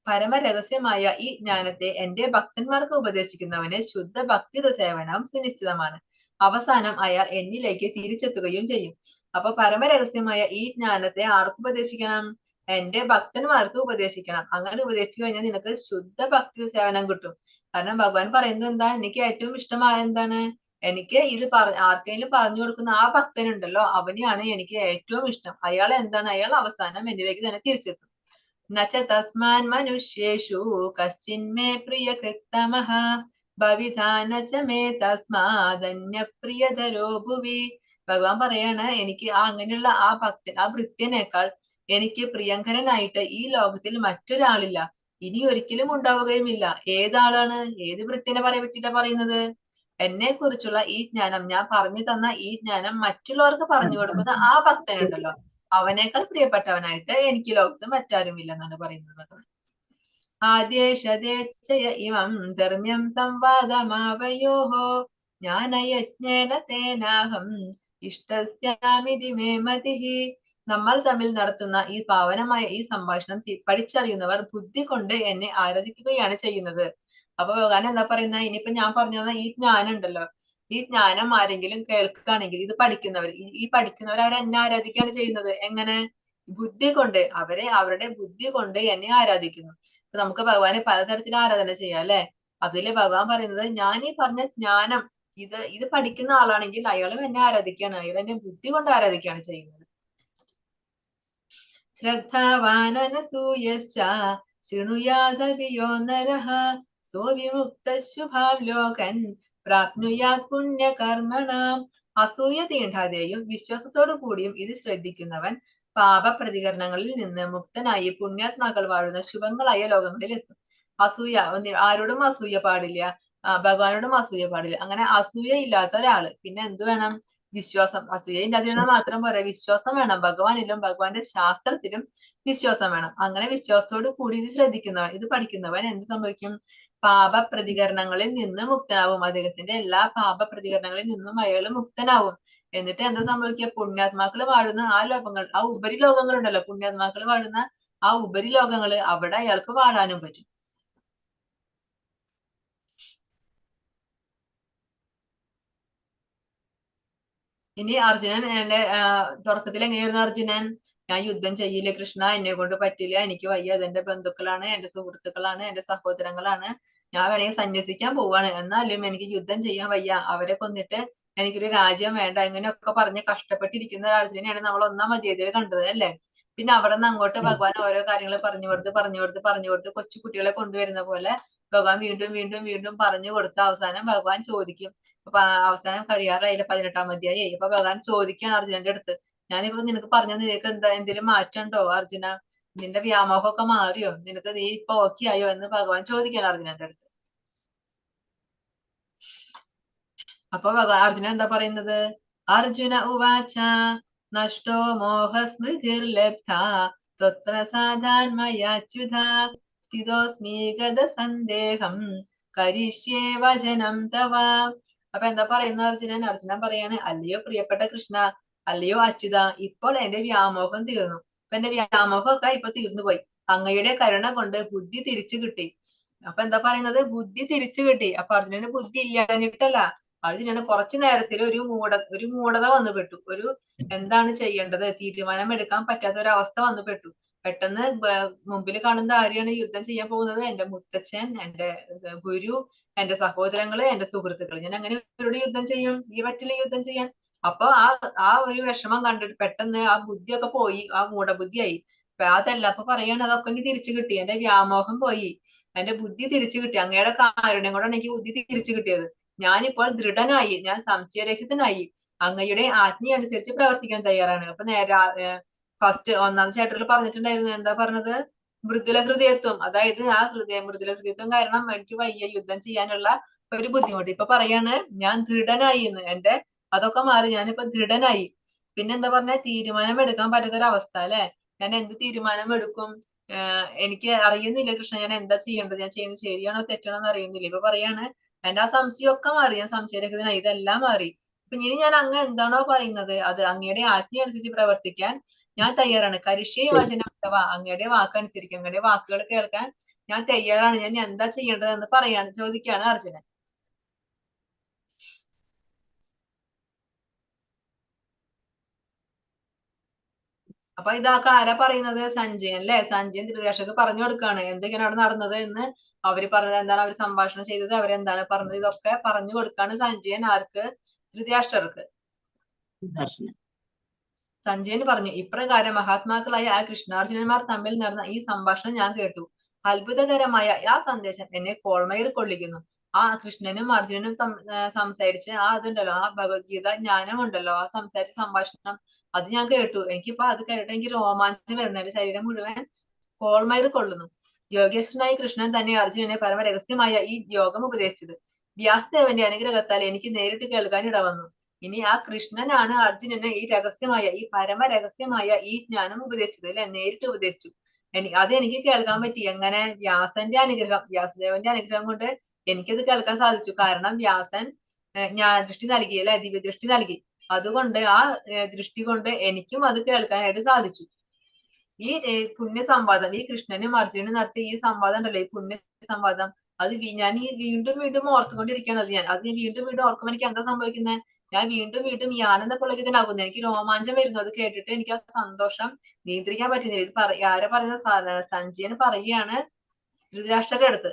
പരമരഹസ്യമായ ഈ ജ്ഞാനത്തെ എന്റെ ഭക്തന്മാർക്ക് ഉപദേശിക്കുന്നവന് ശുദ്ധ ഭക്തിത സേവനം സുനിശ്ചിതമാണ്. അവസാനം അയാൾ എന്നിലേക്ക് തിരിച്ചെത്തുകയും ചെയ്യും. അപ്പൊ പരമരഹസ്യമായ ഈ ജ്ഞാനത്തെ ആർക്ക് ഉപദേശിക്കണം? എന്റെ ഭക്തന്മാർക്ക് ഉപദേശിക്കണം. അങ്ങനെ ഉപദേശിച്ചു കഴിഞ്ഞാൽ നിനക്ക് ശുദ്ധ ഭക്തി സേവനം കിട്ടും. കാരണം ഭഗവാൻ പറയുന്നത് എന്താ? എനിക്ക് ഏറ്റവും ഇഷ്ടമായ എന്താണ്? എനിക്ക് ഇത് ആർക്കെങ്കിലും പറഞ്ഞു കൊടുക്കുന്ന ആ ഭക്തനുണ്ടല്ലോ, അവനെയാണ് എനിക്ക് ഏറ്റവും ഇഷ്ടം. അയാൾ എന്താണ്? അയാൾ അവസാനം എന്നിലേക്ക് തന്നെ തിരിച്ചെത്തും. നച തസ്മാൻ മനുഷ്യേഷു കശ്ചിന്മേ പ്രിയകൃത്തമഃ ഭവിധാനച മേ തസ്മാദന്യ പ്രിയതരോ ഭുവി. ഭഗവാൻ പറയാണ്, എനിക്ക് അങ്ങനെയുള്ള ആ ഭക്തൻ, ആ ഭൃത്യനേക്കാൾ എനിക്ക് പ്രിയങ്കരനായിട്ട് ഈ ലോകത്തിൽ മറ്റൊരാളില്ല, ഇനി ഒരിക്കലും ഉണ്ടാവുകയുമില്ല. ഏതാളാണ്? ഏത് ഭൃത്യനെ പറ്റിയിട്ടാ പറയുന്നത്? എന്നെ കുറിച്ചുള്ള ഈ ജ്ഞാനം, ഞാൻ പറഞ്ഞു തന്ന ഈ ജ്ഞാനം മറ്റുള്ളവർക്ക് പറഞ്ഞു കൊടുക്കുന്ന ആ ഭക്തനുണ്ടല്ലോ, അവനേക്കാൾ പ്രിയപ്പെട്ടവനായിട്ട് എനിക്ക് ലോകത്ത് മറ്റാരുമില്ലെന്നാണ് പറയുന്നത്. ആദ്യേഷദേച്ഛയ ഇമം ധർമ്മ്യം സംവാദമാവയോഹോ ജ്ഞാനയജ്ഞേന തേനാഹം ഇഷ്ടസ്യാമിതി മേ മതിഃ. നമ്മൾ തമ്മിൽ നടത്തുന്ന ഈ പാവനമായ ഈ സംഭാഷണം പഠിച്ചറിയുന്നവർ ബുദ്ധി കൊണ്ട് എന്നെ ആരാധിക്കുകയാണ് ചെയ്യുന്നത്. അപ്പൊ ഭഗവാൻ എന്താ പറയുന്നത്? ഇനിയിപ്പോ ഞാൻ പറഞ്ഞു തന്ന ഈ ജ്ഞാനം ഉണ്ടല്ലോ, ഈ ജ്ഞാനം ആരെങ്കിലും കേൾക്കുകയാണെങ്കിൽ, ഇത് പഠിക്കുന്നവർ, ഈ പഠിക്കുന്നവർ അവരെന്നെ ആരാധിക്കുകയാണ് ചെയ്യുന്നത്. എങ്ങനെ? ബുദ്ധി കൊണ്ട്. അവരുടെ ബുദ്ധി കൊണ്ട് എന്നെ ആരാധിക്കുന്നു. നമുക്ക് ഭഗവാനെ പലതരത്തിൽ ആരാധന ചെയ്യാം അല്ലെ? അതില് ഭഗവാൻ പറയുന്നത്, ഞാൻ ഈ പറഞ്ഞ ജ്ഞാനം ഇത് പഠിക്കുന്ന ആളാണെങ്കിൽ അയാളും എന്നെ ആരാധിക്കുകയാണ്, അയാൾ എന്നെ ബുദ്ധി കൊണ്ട് ആരാധിക്കുകയാണ് ചെയ്യുന്നത്. ശ്രദ്ധാവാനനസൂയശ്ച ശൃണുയാദവിയോ നരഃ സോ വിമുക്തശുഭാം ലോകൻ പ്രാപ്നുയാത് പുണ്യകർമ്മണാം. അസൂയ തീണ്ടാതെയും വിശ്വാസത്തോടു കൂടിയും ഇത് ശ്രദ്ധിക്കുന്നവൻ പാപപ്രതികരണങ്ങളിൽ നിന്ന് മുക്തനായി പുണ്യാത്മാക്കൾ വാഴുന്ന ശുഭങ്ങളായ ലോകങ്ങളിൽ എത്തും. അസൂയ ആരോടും അസൂയ പാടില്ല, ഭഗവാനോടും അസൂയ പാടില്ല. അങ്ങനെ അസൂയ ഇല്ലാത്ത ഒരാള്. പിന്നെ എന്ത് വേണം? വിശ്വാസം. അസൂയ ഇല്ലാതിരുന്നാൽ മാത്രം പോരാ, വിശ്വാസം വേണം. ഭഗവാനിലും ഭഗവാന്റെ ശാസ്ത്രത്തിലും വിശ്വാസം വേണം. അങ്ങനെ വിശ്വാസത്തോട് കൂടി ഇത് ശ്രദ്ധിക്കുന്നവൻ, ഇത് പഠിക്കുന്നവൻ എന്ത് സംഭവിക്കും? പാപപ്രതികരണങ്ങളിൽ നിന്ന് മുക്തനാവും. അദ്ദേഹത്തിന്റെ എല്ലാ പാപപ്രതികരണങ്ങളിൽ നിന്നും അയാൾ മുക്തനാവും. എന്നിട്ട് എന്താ സംഭവിക്കുക? പുണ്യാത്മാക്കൾ വാഴുന്ന ആ ലോകങ്ങൾ, ആ ഉപരിലോകങ്ങൾ ഉണ്ടല്ലോ, പുണ്യാത്മാക്കൾ വാഴുന്ന ആ ഉപരിലോകങ്ങള്, അവിടെ അയാൾക്ക് വാഴാനും പറ്റും. ഇനി അർജുനൻ എന്റെ തുടക്കത്തിൽ എങ്ങനെയായിരുന്നു അർജുനൻ? ഞാൻ യുദ്ധം ചെയ്യില്ല കൃഷ്ണ, എന്നെ കൊണ്ട് പറ്റില്ല, എനിക്ക് വയ്യ, അതെന്റെ ബന്ധുക്കളാണ്, എന്റെ സുഹൃത്തുക്കളാണ്, എന്റെ സഹോദരങ്ങളാണ്, ഞാൻ വേണമെങ്കിൽ സന്യസിക്കാൻ പോവാണ്, എന്നാലും എനിക്ക് യുദ്ധം ചെയ്യാൻ വയ്യ, അവരെ കൊന്നിട്ട് എനിക്കൊരു രാജ്യം വേണ്ട, ഇങ്ങനെയൊക്കെ പറഞ്ഞ് കഷ്ടപ്പെട്ടിരിക്കുന്ന അർജുനെയാണ് നമ്മൾ ഒന്നാം അധ്യായത്തിൽ കണ്ടത് അല്ലേ? പിന്നെ അവിടെ നിന്ന് അങ്ങോട്ട് ഭഗവാൻ ഓരോ കാര്യങ്ങൾ പറഞ്ഞു കൊടുത്ത് കൊച്ചു കുട്ടികളെ കൊണ്ടുവരുന്ന പോലെ ഭഗവാൻ വീണ്ടും വീണ്ടും വീണ്ടും പറഞ്ഞു കൊടുത്ത് അവസാനം ഭഗവാൻ ചോദിക്കും. അപ്പൊ അവസാനം കഴിയാറായില്ല, 18-ാം അധ്യായമായി. അപ്പൊ ഭഗവാൻ ചോദിക്കുകയാണ് അർജുനന്റെ അടുത്ത്, ഞാനിപ്പോ നിനക്ക് പറഞ്ഞു നിനക്ക് എന്തെങ്കിലും മാറ്റം ഉണ്ടോ അർജുന? നിന്റെ വ്യാമോഹമൊക്കെ മാറിയോ? നിനക്ക് നീ ഇപ്പൊ ഓക്കെ ആയോ എന്ന് ഭഗവാൻ ചോദിക്കുകയാണ് അർജുനന്റെ അടുത്ത്. അപ്പൊ അർജുനൻ എന്താ പറയുന്നത്? അർജുന ഉവാച നഷ്ടോ മോഹസ്മൃതിർലബ്ധ ത്വത്പ്രസാദാന്മയാച്യുത സ്ഥിതോസ്മി ഗതസന്ദേഹം കരിഷ്യേ വചനം തവ. അപ്പൊ എന്താ പറയുന്ന അർജുനൻ? അർജുനൻ പറയാണ്, അല്ലയോ പ്രിയപ്പെട്ട കൃഷ്ണ, അല്ലയോ അച്യുത, ഇപ്പോൾ എന്റെ വ്യാമോഹം തീർന്നു. അപ്പൊ എന്റെ വ്യാമോഹമൊക്കെ ഇപ്പൊ തീർന്നു പോയി. അങ്ങയുടെ കരുണ കൊണ്ട് ബുദ്ധി തിരിച്ചു കിട്ടി. അപ്പൊ എന്താ പറയുന്നത്? ബുദ്ധി തിരിച്ചു കിട്ടി. അപ്പൊ അർജുനന് ബുദ്ധി ഇല്ലാഞ്ഞിട്ടല്ല, അർജുനന് കുറച്ചു നേരത്തിൽ ഒരു മൂഢത വന്നു പെട്ടു. എന്താണ് ചെയ്യേണ്ടത് തീരുമാനം എടുക്കാൻ പറ്റാത്ത ഒരു അവസ്ഥ വന്നു പെട്ടു. പെട്ടെന്ന് മുമ്പിൽ കാണുന്ന ആരെയാണ് യുദ്ധം ചെയ്യാൻ പോകുന്നത്? എന്റെ മുത്തച്ഛൻ, എന്റെ ഗുരു, എന്റെ സഹോദരങ്ങള്, എന്റെ സുഹൃത്തുക്കൾ. ഞാൻ അങ്ങനെ ഇവരോട് യുദ്ധം ചെയ്യും? ഈ പറ്റില്ല യുദ്ധം ചെയ്യാൻ. അപ്പൊ ആ ഒരു വിഷമം കണ്ടിട്ട് പെട്ടെന്ന് ആ ബുദ്ധിയൊക്കെ പോയി, ആ മൂഢബുദ്ധിയായി. അതല്ല, അപ്പൊ പറയാണ്, അതൊക്കെ എനിക്ക് തിരിച്ചു കിട്ടി, എന്റെ വ്യാമോഹം പോയി, എന്റെ ബുദ്ധി തിരിച്ചു കിട്ടി, അങ്ങയുടെ കാരുണ്യം കൊണ്ടാണ് എനിക്ക് ബുദ്ധി തിരിച്ചു കിട്ടിയത്. ഞാനിപ്പോൾ ദൃഢനായി, ഞാൻ സംശയരഹിതനായി, അങ്ങയുടെ ആജ്ഞ അനുസരിച്ച് പ്രവർത്തിക്കാൻ തയ്യാറാണ്. അപ്പൊ നേരെ ഫസ്റ്റ് 1-ാം ചാപ്റ്ററിൽ പറഞ്ഞിട്ടുണ്ടായിരുന്നു, എന്താ പറഞ്ഞത്? മൃദുല ഹൃദയത്വം. അതായത് ആ മൃദുല ഹൃദയത്വം കാരണം എനിക്ക് വയ്യ യുദ്ധം ചെയ്യാനുള്ള ഒരു ബുദ്ധിമുട്ട്. ഇപ്പൊ പറയാണ്, ഞാൻ ദൃഢനായി എന്ന്. അതൊക്കെ മാറി, ഞാനിപ്പോ ദൃഢനായി. പിന്നെന്താ പറഞ്ഞ? തീരുമാനം എടുക്കാൻ പറ്റാത്തൊരവസ്ഥ അല്ലെ? ഞാൻ എന്ത് തീരുമാനം എടുക്കും? എനിക്ക് അറിയുന്നില്ല കൃഷ്ണ, ഞാൻ എന്താ ചെയ്യേണ്ടത്, ഞാൻ ചെയ്യുന്നത് ശരിയാണോ തെറ്റാണോ എന്ന് അറിയുന്നില്ല. ഇപ്പൊ പറയാണ്, എന്റെ ആ സംശയമൊക്കെ മാറി, ഞാൻ സംശയരഹിതനായി, ഇതെല്ലാം മാറി. അപ്പൊ ഇനി ഞാൻ അങ്ങ് എന്താണോ പറയുന്നത് അത് അങ്ങയുടെ ആജ്ഞ അനുസരിച്ച് പ്രവർത്തിക്കാൻ ഞാൻ തയ്യാറാണ്. കരിഷ്യേ വചനം തവ, അങ്ങയുടെ വാക്കനുസരിക്കും, അങ്ങയുടെ വാക്കുകൾ കേൾക്കാൻ ഞാൻ തയ്യാറാണ്. ഞാൻ എന്താ ചെയ്യേണ്ടത് എന്ന് ചോദിക്കുകയാണ് അർജുനൻ. അപ്പൊ ഇതൊക്കെ ആരാ പറയുന്നത്? സഞ്ജയൻ അല്ലെ? സഞ്ജയൻ ധൃതരാഷ്ട്രർക്ക് പറഞ്ഞു കൊടുക്കുകയാണ് എന്തൊക്കെയാണ് അവിടെ നടന്നത് എന്ന്. അവര് പറഞ്ഞത് എന്താണ്, അവർ സംഭാഷണം ചെയ്തത്, അവരെന്താണ് പറഞ്ഞത്, ഇതൊക്കെ പറഞ്ഞു കൊടുക്കാണ് സഞ്ജയൻ. ആർക്ക്? ധൃതരാഷ്ട്രർക്ക്. സഞ്ജയൻ പറഞ്ഞു, ഇപ്രകാരം മഹാത്മാക്കളായ ആ കൃഷ്ണാർജുനന്മാർ തമ്മിൽ നടന്ന ഈ സംഭാഷണം ഞാൻ കേട്ടു. അത്ഭുതകരമായ ആ സന്ദേശം എന്നെ കോൾമയിൽ കൊള്ളിക്കുന്നു. ആ കൃഷ്ണനും അർജുനനും സംസാരിച്ച് അതുണ്ടല്ലോ, ആ ഭഗവത്ഗീത ജ്ഞാനം ഉണ്ടല്ലോ, ആ സംസാരിച്ച സംഭാഷണം, അത് ഞാൻ കേട്ടു. എനിക്കിപ്പോ അത് കേട്ടിട്ട് എനിക്ക് രോമാഞ്ചം വരുന്നു, എന്റെ ശരീരം മുഴുവൻ കോൾമയിൽ കൊള്ളുന്നു. യോഗേശ്വരനായ കൃഷ്ണൻ തന്നെ അർജുനനെ പരമരഹസ്യമായ ഈ യോഗം ഉപദേശിച്ചത്. വ്യാസദേവന്റെ അനുഗ്രഹത്താൽ എനിക്ക് നേരിട്ട് കേൾക്കാൻ ഇടവന്നു. ഇനി ആ കൃഷ്ണനാണ് അർജുനന് ഈ പരമരഹസ്യമായ ഈ ജ്ഞാനം ഉപദേശിച്ചത് അല്ലെ? നേരിട്ട് ഉപദേശിച്ചു. അത് എനിക്ക് കേൾക്കാൻ പറ്റി. എങ്ങനെ? വ്യാസദേവന്റെ അനുഗ്രഹം കൊണ്ട് എനിക്കത് കേൾക്കാൻ സാധിച്ചു. കാരണം വ്യാസൻ ജ്ഞാനദൃഷ്ടി നൽകി അല്ലെ? ദിവ്യദൃഷ്ടി നൽകി. അതുകൊണ്ട് ആ ദൃഷ്ടി കൊണ്ട് എനിക്കും അത് കേൾക്കാനായിട്ട് സാധിച്ചു. ഈ പുണ്യ സംവാദം, ഈ കൃഷ്ണനും അർജുനനും നടത്തിയ ഈ സംവാദം ഉണ്ടല്ലോ, ഈ പുണ്യ സംവാദം, അത് ഞാൻ ഈ വീണ്ടും വീണ്ടും ഓർത്തുകൊണ്ടിരിക്കുകയാണ്. അത് ഞാൻ വീണ്ടും വീണ്ടും ഓർക്കുമ്പോൾ എനിക്ക് എന്താ സംഭവിക്കുന്നത്? ഞാൻ വീണ്ടും വീണ്ടും ഈ ആനന്ദ പുളകിതനാകുന്നു. എനിക്ക് രോമാഞ്ചം വരുന്നു. അത് കേട്ടിട്ട് എനിക്ക് ആ സന്തോഷം നിയന്ത്രിക്കാൻ പറ്റുന്നില്ല. ഇത് ആരാ പറയുന്നത്? സഞ്ജയൻ പറയുകയാണ് ധൃതരാഷ്ട്രരുടെ അടുത്ത്.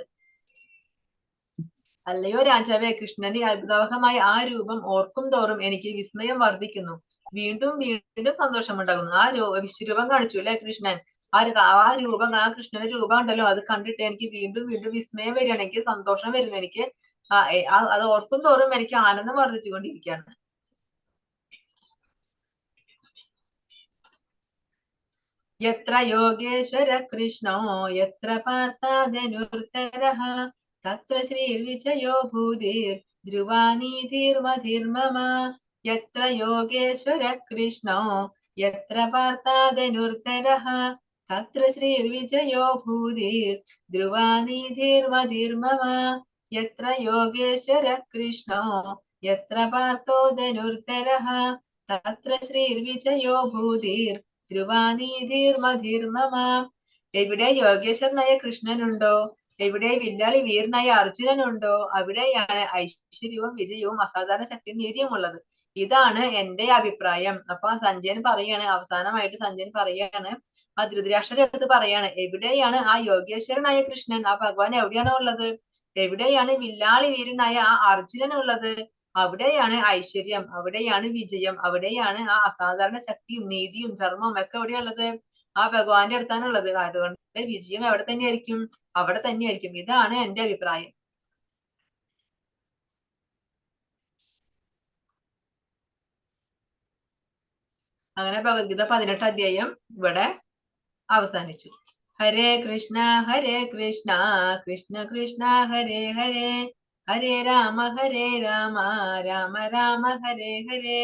അല്ലയോ രാജാവേ, കൃഷ്ണന്റെ അത്ഭുതാവഹമായ ആ രൂപം ഓർക്കും തോറും എനിക്ക് വിസ്മയം വർദ്ധിക്കുന്നു. വീണ്ടും വീണ്ടും സന്തോഷമുണ്ടാകുന്നു. ആ വിശ്വരൂപം കാണിച്ചു അല്ലെ കൃഷ്ണൻ. ആ രൂപം, ആ കൃഷ്ണന്റെ രൂപം ഉണ്ടല്ലോ, അത് കണ്ടിട്ട് എനിക്ക് വീണ്ടും വീണ്ടും വിസ്മയം വരികയാണ്, എനിക്ക് സന്തോഷം വരുന്നു. എനിക്ക് അത് ഓർക്കും തോറും എനിക്ക് ആനന്ദം വർദ്ധിച്ചുകൊണ്ടിരിക്കുകയാണ്. യത്ര യോഗേശ്വര കൃഷ്ണോ യത്ര പാർത്ഥാധനുർധരഃ തത്ര ശ്രീർവിജയോ ഭൂതിർ ധ്രുവാനീതിർമധിർമമ. യത്ര യോഗേശ്വര കൃഷ്ണോ യത്ര പാർത്ഥാധനുർധരഃ തത്ര ശ്രീർവിജയോ ഭൂതിർ ധ്രുവാനീതിർമധിർമമ. യത്ര യോഗേശ്വര കൃഷ്ണോ യത്ര പാർത്ഥോ ധനുർധരഃ തത്ര ശ്രീർവിജയോ ഭൂതിർ ധ്രുവാനീതിർമധിർമമ. എവിടെ യോഗേശ്വരനായ കൃഷ്ണനുണ്ടോ, എവിടെ വില്ലാളി വീരനായ അർജുനനുണ്ടോ, അവിടെയാണ് ഐശ്വര്യവും വിജയവും അസാധാരണ ശക്തിയും നീതിയും ഉള്ളത്. ഇതാണ് എന്റെ അഭിപ്രായം. അപ്പൊ സഞ്ജയൻ പറയാണ്, അവസാനമായിട്ട് സഞ്ജയൻ പറയാണ്, ആ ധൃതരാഷ്ട്രരുടെ അടുത്ത് പറയാണ്, എവിടെയാണ് ആ യോഗേശ്വരനായ കൃഷ്ണൻ, ആ ഭഗവാൻ എവിടെയാണോ ഉള്ളത്, എവിടെയാണ് വില്ലാളി വീരനായ ആ അർജുനൻ ഉള്ളത്, അവിടെയാണ് ഐശ്വര്യം, അവിടെയാണ് വിജയം, അവിടെയാണ് ആ അസാധാരണ ശക്തിയും നീതിയും ധർമ്മവും ഒക്കെ എവിടെയുള്ളത്, ആ ഭഗവാന്റെ അടുത്താണുള്ളത്. അതുകൊണ്ട് വിജയം എവിടെ തന്നെയായിരിക്കും, അവിടെ തന്നെയായിരിക്കും. ഇതാണ് എന്റെ അഭിപ്രായം. അങ്ങനെ ഭഗവത്ഗീത 18 അധ്യായം ഇവിടെ അവസാനിച്ചു. ഹരേ കൃഷ്ണ കൃഷ്ണ കൃഷ്ണ ഹരേ ഹരേ, ഹരേ രാമ രാമ രാമ ഹരേ ഹരേ.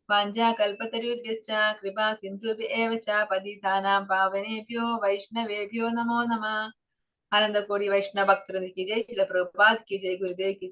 വാഞ്ചാകൽപതരുഭ്യശ്ച കൃപാ സിന്ധുഭ്യ ഏവ ച പതിതാനാം പാവനേഭ്യോ വൈഷ്ണവേഭ്യോ നമോ നമഃ. ആനന്ദ കോടി വൈഷ്ണവ ഭക്തവൃന്ദ की जय, श्रील प्रभुपाद की जय, गुरुदेव की जय.